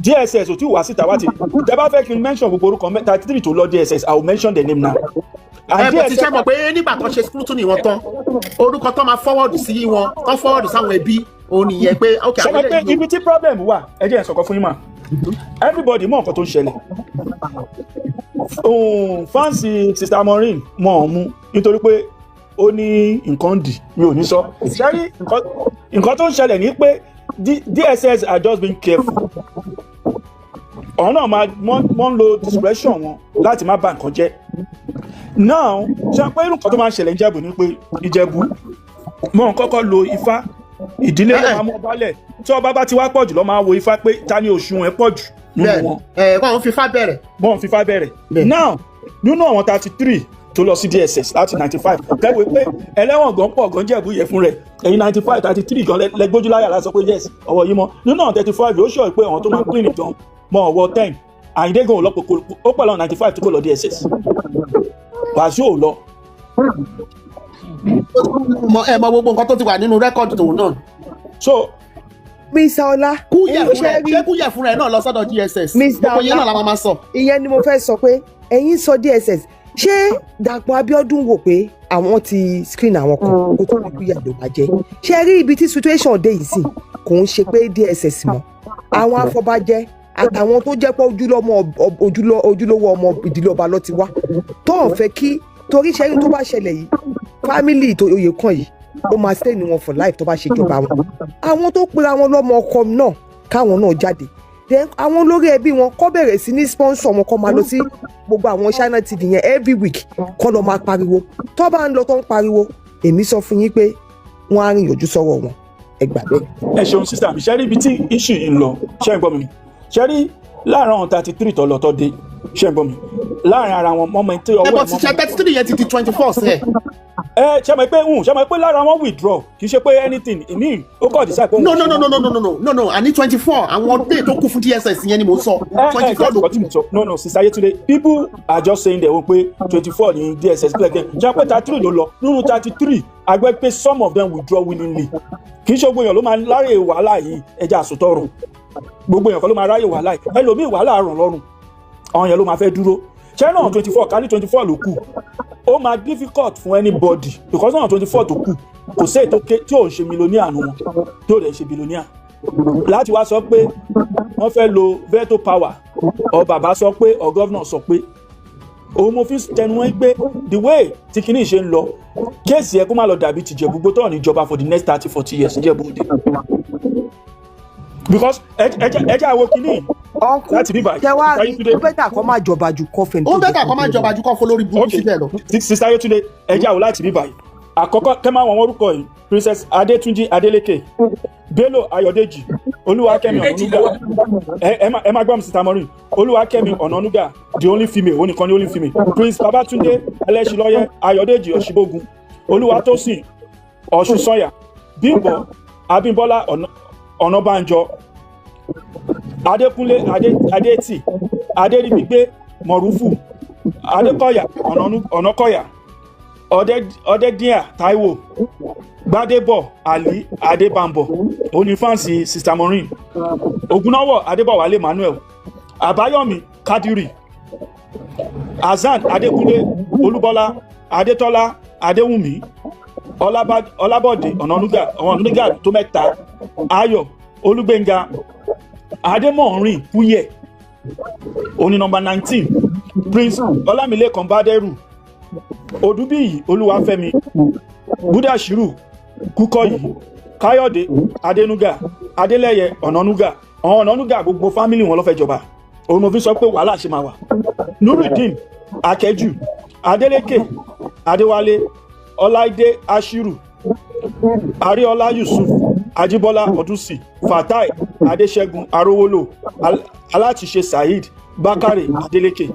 S4: DSS ò tí wá síta wá ti tẹ bá fẹ́ kí n mention gbogbo orúkọ 33 tó lọ DSS I will mention the name now.
S3: bó ti ṣe mọ̀ pé nígbà tó ṣe scrutiny wọn tán orúkọ tó máa forward sí wọn tó forward sáwọn ẹbí òun nìyẹn pé ok
S4: àwọn ilé ìlú. ibi tí problem wà ẹ jẹ́ ìsọ̀kan fún yín mà everybody mọ̀ nǹkan tó ń ṣẹlẹ̀ fancy sister Maureen mọ̀ ọ́n mú nítorí pé ó ní nǹkan dì mi ò ní sọ ṣẹ́rí nǹkan tó ń ṣẹlẹ̀ ní pé DSS are just being careful ọ̀nà wọ́n ń lo discretion wọn láti má bà nǹkan jẹ́ now ṣe pé irú nǹkan tó máa ń ṣẹlẹ̀ Ìjẹ̀bú ni pé Ìjẹ̀bú mọ̀ ń kọ́kọ́ lo Ifá ìdílé ló máa mú ọba lẹ̀ tí ọba bá ti wá pọ̀jù lọ́ máa wo Ifá pé ta ni òṣùwọ̀n ẹ̀ pọ̀jù nínú wọn.
S3: wọ́n fi Ifá bẹ̀rẹ̀.
S4: wọ́n fi Ifá bẹ̀rẹ̀. now nínú àwọn 33 tó lọ sí DSS láti 95 kẹ́wé pé ẹlẹ́wọ̀n gan pọ̀ gan Jẹ̀bú yẹ fún rẹ̀ ẹ̀yin 95 33 gan lẹ́gbójú láyà láti sọ pé yes ọwọ́ yìí mọ́ nínú àwọn 35 ó ṣọ̀ pé àwọn tó máa clean gan mọ́ ọwọ́ 10 Àyìndé gan ọlọ́pọ̀ ó pẹ̀lú 95 tó kò lọ DSS Wasiu ò lọ.
S3: ẹ mọ gbogbo nǹkan tó ti wà nínú rẹ́kọ̀dì tòun náà.
S4: so
S2: Mr. Ọlá
S3: ṣé Kúyẹ̀ fúnra ẹ̀ náà lọ sọ́dọ̀ DSS gbogbo yẹn náà la máa sọ.
S2: ìyẹn ni mo fẹ́ sọ pé ẹ̀yin sọ DSS ṣé Dàpọ̀ Abíọ́dún wò pé àwọn ti screen àwọn kan kó tó ní Kúyẹ̀ ló máa jẹ́ ṣé rí ibi tí situation dé yìí sí kò ń ṣe pé DSS mọ́ àwọn afọbajẹ àtàwọn tó jẹ́ pé ojúlówó ọmọ ìdílé ọba ló ti wá tó ń fẹ́ kí torí ṣẹ́yìn tó bá ṣẹlẹ̀ yìí family tó oyè kan yìí ó máa stay ní wọn for life tó bá ṣe ìjọba wọn àwọn tó pera wọn lọ́mọ ọkọ náà káwọn náà jáde then àwọn olórí ẹbí wọn kọ́ bẹ̀rẹ̀ sí ní sponsor wọn kọ́ máa lọ sí gbogbo àwọn China TV yẹn every week kọ́ lọ máa pariwo tó bá ń lọ tó ń pariwo èmi sọ fún yín pé wọ́n á rìn yọjú sọ́wọ́ wọn ẹ gbà bẹ́ẹ̀.
S4: ẹ ṣeun sísá mi ṣe rí ibi tí issue yìí ń lọ ṣe ń gbọ́ mi ṣe rí láàárín àwọn 33 tó lọ tó dé ṣe ń gbọ́ mi láàárín ara wọn mọ́mọ́ tí ọwọ́ ẹ̀ mọ́mọ́.
S3: ṣe 33 yẹn ti di 24 sẹ́ẹ̀.
S4: ṣe mọ̀ pé lára wọn withdraw kì í ṣe pé anything ìní ó kọ́ decide pé.
S3: no àní 24 àwọn day tó kù fún DSS yẹn ni mo sọ 24 ló kù.
S4: no sister Yetunde people are just saying they wọ́n pé 24 ní DSS pẹ̀lẹ́ ṣe pé 33 ló lọ nínú 33 àgbẹ̀ pé some of them withdraw willingly kì í ṣe gbogbo èèyàn ló máa láre wàhálà yìí ẹja àsòtọ́rọ̀ gbogbo èèyàn kan ló máa ráyè wàhálà yìí ẹlòmíì wàhálà rọ̀ lọ́rùn àwọn yẹn ló máa fẹ́ dúró ṣé náà 24 kálí 24 ló kù ó máa difficult fún anybody because náà 24 tó kù kò sí ètò tí ò ń ṣe millionaire nu wọn tí ò lè ṣe billionaire láti wá sọ pé wọ́n fẹ́ lo veto power ọ bàbá sọ pé ọ gọ́vnà sọ pé òun mo fi tẹnu wọn pé the way tí kinní ṣe ń lọ kéèsì ẹ kó má lọ dàbí tìjẹ̀bú gbótọ́ níjọba for the next 30-40 years níjẹ̀bú òde because ẹjẹ àwọ kìíní láti bí báyìí.
S2: ó bẹ́tà kó máa jọba ju kọ́ fẹ́ni.
S3: ó bẹ́tà kó máa jọba ju kọ́ fún lórí burúkú síbẹ̀ lọ.
S4: Sister Yetunde ẹjẹ àwọ láti bí báyìí àkọ́kọ́ kẹ́ máa wọ̀n orúkọ yìí Princess Adétúnjí Adélékè, Bello Ayọ̀dèjì, Olúwakẹ́mi Ọ̀nànúgà, ẹ má gbọ́ mi Sister Maureen, Olúwakẹ́mi Ọ̀nànúgà, the only female, ó nìkan ní only female, Prince Babatunde Ẹlẹ́ṣinlọ́yẹ́, Ayọ̀dèjì Ọ̀ṣibógun, Olúwatósìn Ọ̀ṣunsànyà, Bímbọ́ Abímbọ́lá Ọ̀nàbánjọ, Adékúnlé Adétì, Adéríbigbé Mọ̀rúfù, Adékọ̀yà Ọ̀nàkọ̀yà, Ọ̀dẹ́díà Táíwò, Gbádébọ̀ Ali Adébámbọ̀, onífáǹsì Sister Maureen, Ògúnnáwọ̀ Adébọ̀wálé Manuel, Àbáyọ̀mí Kádírì, Hasan Adékúnlé Olúbọ́lá Adétọ́lá Adéwùmí, Ọlábọ̀dé Ọ̀nànúgà tó mẹ́ta, Ayọ̀ Olúgbénga Adémọ̀rin Kúyẹ̀, oní nọmba 19, Prince Ọlámilékan Bádẹ́rù, Odúbíyì Olúwafẹ́mi, Búdàṣírù Kúkọ̀yí, Káyọ̀dé Adénúgà, Adélẹ́yẹ Ọ̀nànúgà, àwọn Ọ̀nànúgà gbogbo fámìlì wọn ló fẹ́ jọba, òun mo fi sọ pé wàhálà ṣe máa wà. Nurudeen Akẹ́jù, Adélékè Adéwálé, Ọláìdé Ashiru, Aríọlá Yusuf, Ajíbọ́lá Ọdúnsì, Fatai Adéṣẹ́gun Arówólò, Alátiṣe Saheed Bákàrè Adélékè.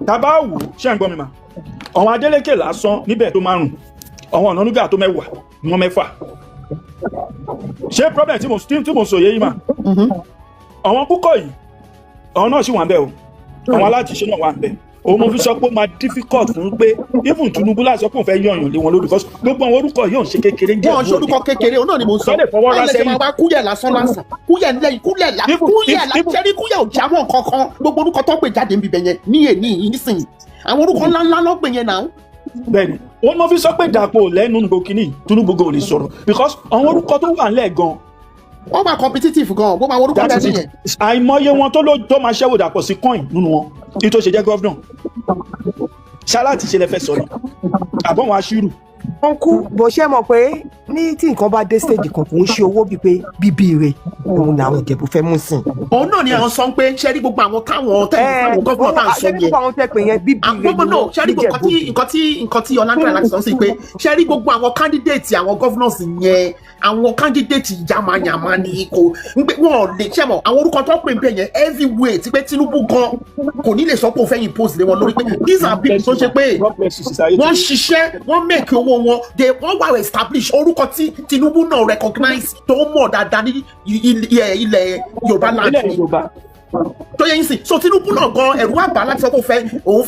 S4: Tàbá wù ṣe ń gbọ́ mi mà, àwọn Adélékè lásán níbẹ̀ tó 5, àwọn Ọ̀nànúgà tó 10, wọn 6. Ṣé problem tí mo sọ yé yìí mà? Àwọn púpọ̀ yìí, àwọn náà sì wà ń bẹ̀ o, àwọn Alátiṣe náà wà ń bẹ̀. Òun mo fi sọ pé ó máa difficult fún pé even Tinubu láti sọ pé òun fẹ́ yọ̀yàn lé wọn lórí because gbogbo àwọn orúkọ yóò ń ṣe kékeré ń jẹ́
S3: wọn ṣe orúkọ kékeré òun náà ni mo sọ wọn lè ṣe máa bá kúyẹ̀ lásán kúyẹ̀ lẹ́yìn kúyẹ̀ ṣẹ́rí kúyẹ̀ ò jámọ́ kankan gbogbo orúkọ tó pè jáde níbi bẹ̀yẹn ní èní nísìnyí àwọn orúkọ ńláńlá ló pè yẹn náà.
S4: Bẹ́ẹ̀ni òun mo fi sọ pé Dàpọ̀ lẹ́nu nùgbò kínní Tinubu gan ò lè sọ̀rọ̀ because àwọn orúkọ tó wà ńlẹ̀ gan
S3: wọ́n máa competitive gan gbogbo àwọn orúkọ tẹ́lẹ̀ yẹn.
S4: Àìmọye wọn tó máa ṣẹ́wò Dàpọ̀ sí coin nínú wọn kí tó ṣe jẹ́ gọ́vnà ṣáláàtì ṣe lè fẹ́ sọ̀rọ̀ àbọ̀wọ̀n aṣírù.
S2: wọ́n kú bó ṣe mọ̀ pé ní tí nǹkan bá dé stage kan kò ń ṣe owó bíi pé bíbí rẹ̀ òun làwọn Ìjẹ̀bú fẹ́ mú sìn.
S3: òun náà ni àwọn sọ pé ṣẹ́rí gbogbo àwọn káwọn tẹ̀lé gọ́vnà tá à ń sọ yẹn.
S2: gbogbo àwọn tẹ̀ pé yẹn bíbí rẹ̀
S3: gbogbo náà ṣẹ́rí nǹkan tí ọ̀làǹkà láti sọ sí pé ṣẹ́rí gbogbo àwọn candidate àwọn governors yẹn àwọn candidate yamayama ni kò wọn lè ṣẹ́mọ̀ àwọn orúkọ tó pè ń bẹ̀ yẹn heavyweight pé Tinubu gan kò ní lè sọ pé òun fẹ́ impose lé wọn lórí pé these are people tó ṣe pé wọ́n ṣiṣẹ́ wọ́n make owó wọn wọ́n wà establish orúkọ tí Tinubu náà recognize tó mọ̀ dáadáa ní ilẹ̀ Yorùbá land tó yẹ yín sí so Tinubu náà gan ẹ̀rù àbá láti sọ pé òun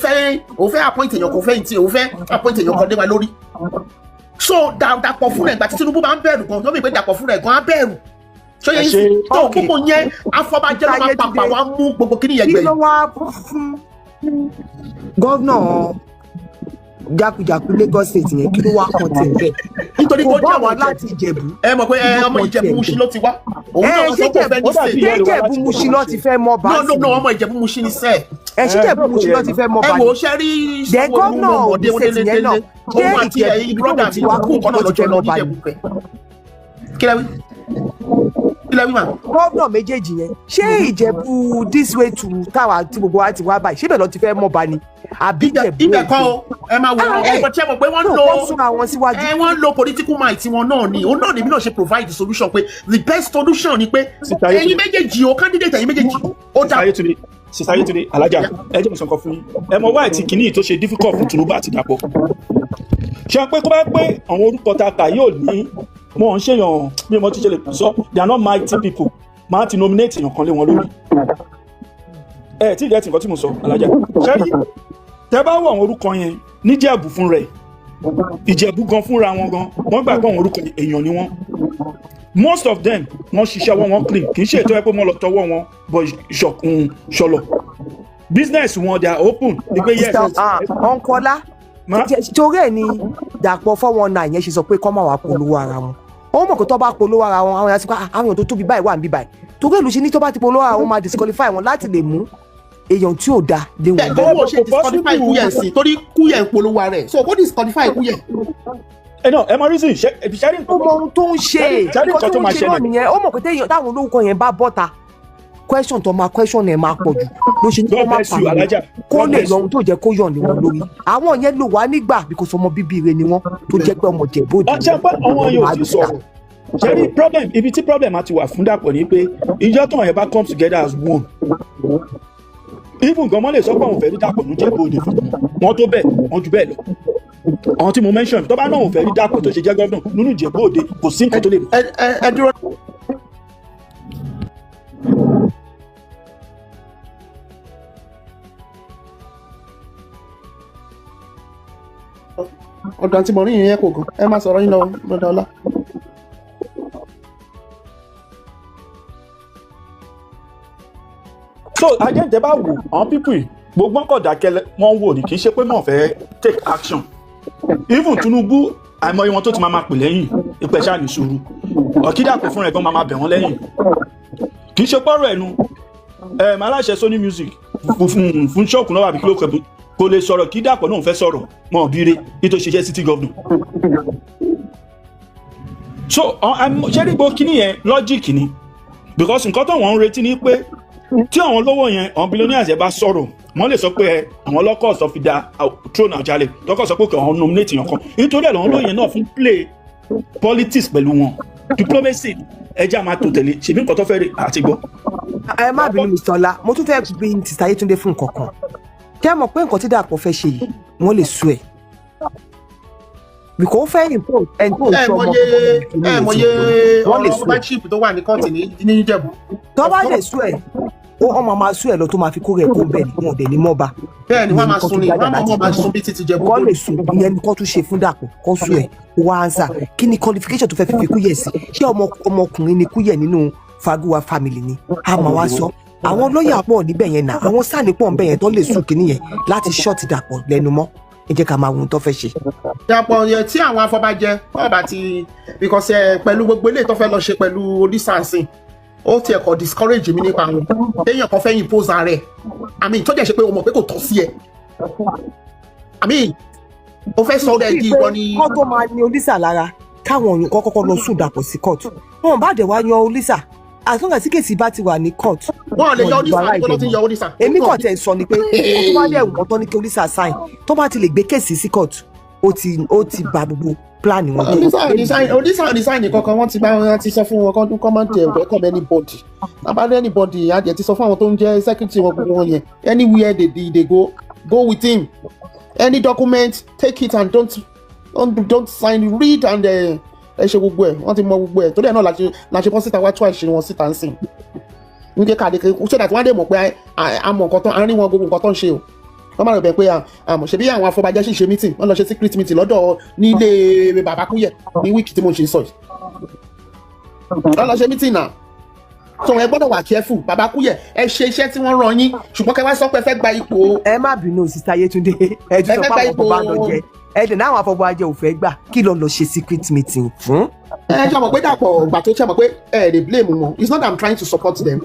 S3: fẹ́ appoint èèyàn kò fẹ́ yìí tí òun fẹ́ appoint èèyàn kan lé wa lórí so Dàpọ̀ fúnra ìgbà tí Tinubu bá ń bẹ̀rù gan yóò bí pé Dàpọ̀ fúnra ẹ̀ gan á bẹ̀rù tó yẹ yín sí tó gbogbo yẹn afọbajẹ́ ló máa pàpà wá mú gbogbo kíní yẹn gbẹ̀yìn.
S2: kí ló wá fún gọ́vnà jákujàku Lagos State yẹn kí ló wá kàn tẹ̀ bẹ́ẹ̀
S3: nítorí kó jẹ́ àwọn
S2: láti Ìjẹ̀bú.
S3: ẹ mọ̀ pé ọmọ Ìjẹ̀bú Mùṣín ló ti wá òun náà sọ pé òfẹ́ ní state.
S2: Ìjẹ̀bú Mùṣín ló ti fẹ́ mọ́ bá sí.
S3: no ọmọ Ìjẹ̀bú Mùṣín ni sẹ́ẹ̀.
S2: Ìjẹ̀bú Mùṣín ló ti fẹ́ mọ́ bá sí.
S3: ẹ wò ó ṣe rí
S2: gọ́vnà òdìsẹ̀tì yẹn náà
S3: òun àti brọ́dà mi kú kan náà lọ́jọ́ lọ ní Ìjẹ̀bú pẹ̀. kílẹ̀ wí mà.
S2: gọ́vnà méjèèjì yẹn ṣé Ìjẹ̀bú this way to táwa tí gbogbo wa ti wá báyìí ṣé bẹ́ẹ̀ lọ ti fẹ́ mọ́ bá ni àbí Ìjẹ̀bú
S3: ibẹ̀ kọ́ o ẹ máa wọ ẹgbẹ́ tí ẹ mọ̀ pé wọ́n lo political might wọn náà ni òun náà ni bí náà ṣe provide the solution pé the best solution ni pé ẹ̀yin méjèèjì o candidate ẹ̀yin méjèèjì ó dà.
S4: Sister Ayétúndé alájà ẹ jẹ́ mi sọ̀kan fún yín ẹ mọ̀ wáyé tí kìíní tó ṣe difficult fún Tinubu àti Dàpọ̀ ṣe pé kó bá pé àwọn orúkọ ta kà yóò ní wọn ń ṣèyàn bí mo ti ṣe lè sọ they are not mighty people máa ti nominate èèyàn kan lé wọn lórí ẹ tí ìdí ẹ ti nǹkan tí mo sọ alájà ṣẹ́rí tẹ bá wọ àwọn orúkọ yẹn níjẹ̀bú fún rẹ̀ Ìjẹ̀bú gan fúnra wọn gan wọ́n gbà pé àwọn orúkọ èèyàn ni wọ́n most of them wọ́n ṣiṣẹ́ wọn clean kì í ṣe ètò ẹ pé wọ́n lọ tọwọ́ wọn bọ̀ ṣọlọ business wọn they are open ní pé yes.
S2: ọ̀nkọ́lá torí ẹ̀ ni Dàpọ̀ 419 yẹn ṣe sọ pé kọ́ máa wà polówó ara wọn ó mọ̀ pé tó bá polówó ara wọn àwọn yàtọ̀ àwọn èèyàn tó tóbi báyìí wà níbí báyìí torí èlù ṣe ní tó bá ti polówó ara wọn máa disqualify wọn láti lè mú èèyàn tí ò da lé wọn.
S3: bẹ́ẹ̀ owó ṣe disqualify Kúyẹ̀ sí torí Kúyẹ̀ ń polówó rẹ̀ so kó disqualify Kúyẹ̀.
S4: ẹ mọ reason ṣẹ́rí
S2: ó mọ ohun tó ń ṣe
S4: nǹkan tó máa ṣẹlẹ̀
S2: nìyẹn ó mọ̀ pé táwọn olórúkọ yẹn bá bọ́ta question tó máa question ẹ̀ máa pọ̀ jù ló ṣe ní kó má pààyàn kó lè yọ ohun tó jẹ́ kó yọ̀ ní wọn lórí àwọn yẹn ló wà nígbà because ọmọ bíbí ire ni wọ́n tó jẹ́ pé ọmọ Ìjẹ̀bú Òde
S4: ọ̀sẹ̀ pé àwọn yóò ti sọ̀rọ̀ ṣẹ́rí problem ibi tí problem àti wà fún Dàpọ̀ ni pé ìjọ tó wọn yẹn bá come together as one even gan mọ́ lè sọ pé àwọn fẹ́ rí Dàpọ̀ ní Ìjẹ̀bú Òde fún wọn tó bẹ́ẹ̀ wọn jù bẹ́ẹ̀ lọ àwọn tí mo mention tó bá náà wọn fẹ́ rí Dàpọ̀ tó ṣe jẹ́ gọ́dún nínú Ìjẹ̀bú Òde kò sí nǹkan tó lè.
S3: ẹ dúró. ọ̀dọ̀ àti mọ̀rin yẹn kò gan ẹ má sọ̀rọ̀ yín lọ lọ́dọ̀ ọlá.
S4: so ajẹ́jẹ́ bá wò àwọn pípù yìí gbogbo ọkọ̀ dákẹ́ wọ́n wò ní kì í ṣe pé wọ́n fẹ́ take action even Tinubu àìmọye wọn tó ti máa pè lẹ́yìn ìpẹ́ ṣáà ní sùúrù Ọ̀kídàpọ̀ fúnra ẹ̀ gan máa bẹ̀ wọ́n lẹ́yìn kì í ṣe pọ́rọ̀ ẹ̀nu aláṣẹ Sony Music fún ṣọ́ọ̀kù náà àbí kí ló kẹ́ kò lè sọ̀rọ̀ kí Dàpọ̀ náà fẹ́ sọ̀rọ̀ mọ́ ọ̀bíire nítorí ṣiṣẹ́ city governor. so ṣé nígbò kíní yẹn lọ́jíìkì ni because nǹkan tó wọ́n ń retí ni pé tí àwọn olówó yẹn àwọn billionaires yẹn bá sọ̀rọ̀ wọ́n lè sọ pé àwọn lọ́kọ̀ sọ fi da throne Àwùjalẹ̀ lọ́kọ̀ sọ pé kí àwọn nominate yẹn kan nítorí ẹ̀ lọ́wọ́ lóyè náà fún play politics pẹ̀lú wọn diplomacy ẹja máa tó tẹ̀lé ṣèbí nǹkan tó fẹ́ rí àti gbọ́.
S2: ẹ má bínú Mr. Ọlá mo tún fẹ́ bí Mr. Ayétúndé fún nǹkan kan kí ẹ mọ̀ pé nǹkan tí Dàpọ̀ fẹ́ ṣe yìí wọ́n lè sú ẹ̀ bìkọ́ fẹ́ import ẹni tó ń sọ ọmọ
S3: ẹ mọye ọ̀rọ̀ báṣíìpù tó wà ní kọ́ọ̀tì ní Ìjẹ̀bú.
S2: tó bá lè sú ẹ̀ ó máa sú ẹ̀ lọ tó máa fi kórè ẹ̀kọ́ bẹ́ẹ̀ ni wọn ò dẹ̀ ní mọ́ba.
S3: bẹ́ẹ̀ ni wọ́n máa sun ni wọ́n máa sun bí títí Ìjẹ̀bú.
S2: kọ́ lè sùn ìyẹn ni kọ́ tún ṣe fún Dàpọ̀ kọ́ sú ẹ̀ wá ánsà kí ni qualification tó fẹ́ fi Kúyẹ̀ sí ṣé ọmọkùnrin ni Kúyẹ̀ nínú Faguwa family ni a máa wá sọ àwọn lọ́ọ̀yà pọ̀ níbẹ̀ yẹn náà àwọn sáà ní pọ̀ níbẹ̀ yẹn tó lè sùn kínní yẹn láti ṣọ́ọ̀tì Dàpọ̀ lẹ́nu mọ́ ẹ jẹ́ ká máa wo ohun tó fẹ́ ṣe.
S3: Dàpọ̀ yẹn tí àwọn afọbajẹ ọba ti because pẹ̀lú gbogbo eléyìí tó fẹ́ lọ ṣe pẹ̀lú onísànsìn ó ti ẹ̀kọ́ discourage mi nípa wọn téèyàn kan fẹ́ impose ààrẹ àmì tó jẹ́ ṣe pé o mọ̀ pé kò tọ́ sí ẹ àmì o fẹ́ sọ ọ́ di ìwọ ni.
S2: wọ́n tó máa ní Olísà lára káwọn òyìn kọ́kọ́ lọ sùn Dàpọ̀ sí court wọn bá dẹ̀ wá yan Olísà àtúntà tí kèsì bá ti wà ní court.
S3: wọn lè yọ Olísà tó lọ ti yọ Olísà.
S2: èmi kàn tẹ̀ sọ ni pé tó bá dẹ̀ wọ́n tán ní kí Olísà sign tó bá ti lè gbé kèsì sí court ó ti bà gbogbo plan wọn.
S3: Olísà design kankan wọ́n ti bá wọn ti sọ fún wọn kọ́ máa ń tẹ welcome anybody abáde anybody adìẹ ti sọ fún àwọn tó ń jẹ́ secretary wọn gbogbo wọn yẹn anywhere they go with him any document take it and don't sign read and ẹ ṣe gbogbo ẹ wọ́n ti mọ gbogbo ẹ torí ẹ náà la ṣe bọ́ síta wá tó àṣírí wọn síta ń sìn ń gé káàdì kí ṣé dàtí wọ́n á dé mọ̀ pé àmọ̀ nǹkan tán àárín wọn gbogbo nǹkan tán ń ṣe o wọ́n máa rẹ̀ bẹ̀ pé àmọ̀ ṣebí àwọn afọbajẹ́ sì ṣe meeting wọ́n lọ ṣe secret meeting lọ́dọ̀ nílé bàbá Kúyẹ̀ ní wíìkì tí mo ṣe sọ yìí wọ́n lọ ṣe meeting náà tó ẹ gbọ́dọ̀ wà careful bàbá Kúyẹ̀ ẹ ṣe iṣẹ́ tí wọ́n rán yín ṣùgbọ́n kẹ́ wá sọ pé ẹ fẹ́ gba ipò.
S2: ẹ má bínú Sister Ayétúndé ẹ ti sọ pé àwọn ọba lọ jẹ ẹdẹ náà àwọn afọbajẹ ò fẹ́ gbà kí lọ ṣe secret meeting fún.
S3: ẹ ṣe mọ̀ pé Dàpọ̀ ìgbà tó ṣe mọ̀ pé ẹ lè blame wọn it's not that I'm trying to support them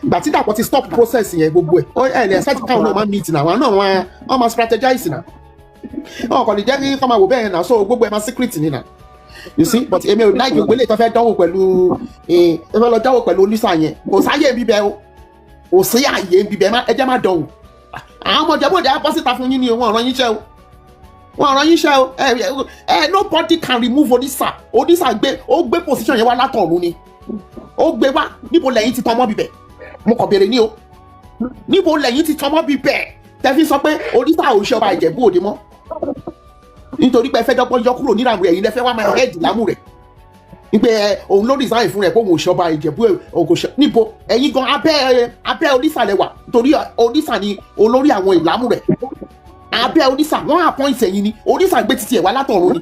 S3: ìgbà tí Dàpọ̀ ti stop process yẹn gbogbo ẹ lè expect káwọn náà máa meet náà àwọn náà wọ́n máa strategize náà wọn kàn lè jẹ́ kí kọ́ máa wò bẹ́ẹ̀ náà so gbogbo ẹ máa secret ni náà you see but èmi ò láì gbogbo ilé tó fẹ́ dánwò pẹ̀lú ẹ fẹ́ lọ dánwò pẹ̀lú Olísà yẹn kò sáyé bíbẹ o kò sí àyè bíbẹ ẹ jẹ́ má dánwò àwọn ọmọ Ìjẹ̀bú Òde á bọ́ síta fún yín ni o wọn rán yín ṣẹ́ o wọn rán yín ṣẹ́ o nobody can remove Olísà gbé position yẹn wá látọ̀run ni ó gbé wá níbo lẹ́yìn ti tọmọ bíbẹ̀ mo kàn béèrè ní o níbo lẹ́yìn ti tọmọ bíbẹ̀ tẹ́fí sọ pé Olísà ò ṣe ọba Ìjẹ̀bú Òde mọ́ nítorí pé ẹ fẹ́ dọ́gbọ́n yọ kúrò níranú ẹ̀yin lẹ́fẹ́ wá máa hẹ́ẹ̀dì lámú rẹ̀ wípé òun ló resign fún rẹ̀ pé òun ò ṣe ọba Ìjẹ̀bú Òde níbo ẹ̀yin gan abẹ́ Olísà lẹ́wà torí Olísà ni olórí àwọn ìlámú rẹ̀ abẹ́ Olísà wọ́n appoint ẹ̀yin ni Olísà gbé títí ẹ̀ wá látọ̀run ni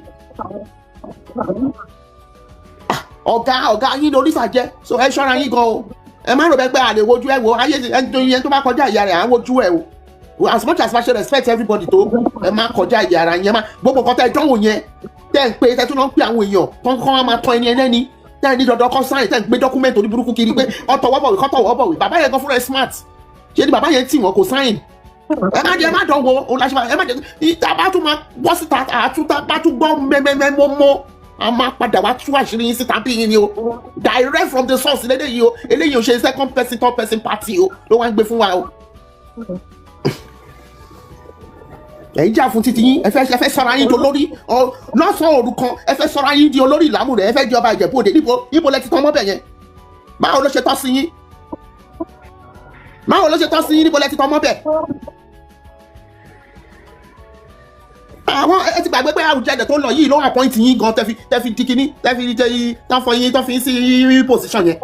S3: ọ̀gá yín ni Olísà jẹ́ so ẹ ṣọ́ra yín gan o ẹ má rò bẹ́ẹ̀ pé àlè wojú ẹ̀ wo ayé ẹni tó bá kọjá ìyá rẹ̀ à ń wojú ẹ̀ o as much as I should respect everybody tó ẹ má kọjá ìyá ara yẹn má gbogbo nǹkan tẹ́ ẹ dánwò yẹn tẹ́ ń pé tẹ́ tún náà ń pè àwọn èèyàn tó ń kọ́ máa tọ́ ẹni ẹlẹ́ni tẹ́ ẹ ní dandan kọ́ sáyìn tẹ́ ń gbé dọ́kúmẹ́ntì oníburúkú kiri pé ọ̀tọ̀wọ́bọ̀wé kọ́tọ̀wọ́bọ̀wé bàbá yẹn gan fúnra ẹ smart ṣé ni bàbá yẹn tì wọ́n kò sáyìn ẹ má dánwò ọ̀làṣẹ́ ẹ má jẹ́ ìta bá tún máa bọ́ síta àtúntà bá tún gbọ́ mẹ́mẹ́mẹ́mọ́ a máa padà wá tú àṣírí yín síta bí yín ni o direct from the source eléyìí o eléyìí o ṣe second person third person party o ló wá ń gbé fún wa o. ẹ̀yin jà fún títí yín ẹ fẹ́ sọra yín di olórí lọ́sàn-án òru kan ẹ fẹ́ sọra yín di olórí ìlàmú rẹ̀ ẹ fẹ́ di ọba Ìjẹ̀bú Òde níbo lẹ ti tán mọ́bẹ̀ yẹn báwo ló ṣe tọ́ sí yín níbo lẹ ti tán mọ́bẹ̀. àwọn ẹ ti gbàgbé pé Awujale tó lọ yìí ló appoint yín gan tẹ́fi di kíní tẹ́fi jẹ́ yín tán fọ yín tán fi sí position yẹn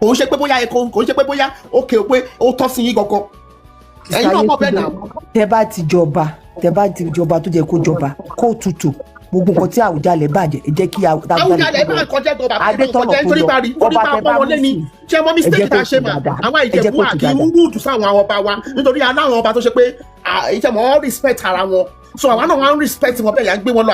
S3: kò ń ṣe pé bóyá kò ń ṣe pé bóyá ókè pé ó tọ́ sí yín gangan ẹ̀yin náà mọ̀ bẹ́ẹ̀ náà.
S2: tẹ́ bá ti jọba tó jẹ́ kó jọba kó tutù gbogbo nǹkan tí Awujale bàjẹ́ ẹ jẹ́ kí
S3: Awujale bá kọjá jọba kọjá nítorí bá rí pọ́n wọlé ni ṣé mo mistake ta ṣe mà àwọn Ìjẹ̀bú àkí ń rúùtù sáwọn ọba wa nítorí aláwọn ọba tó ṣe pé ìjẹ̀mọ́ respect ara wọn so àwọn náà wọ́n respect wọn bẹ́ẹ̀ yà ń gbé wọn lọ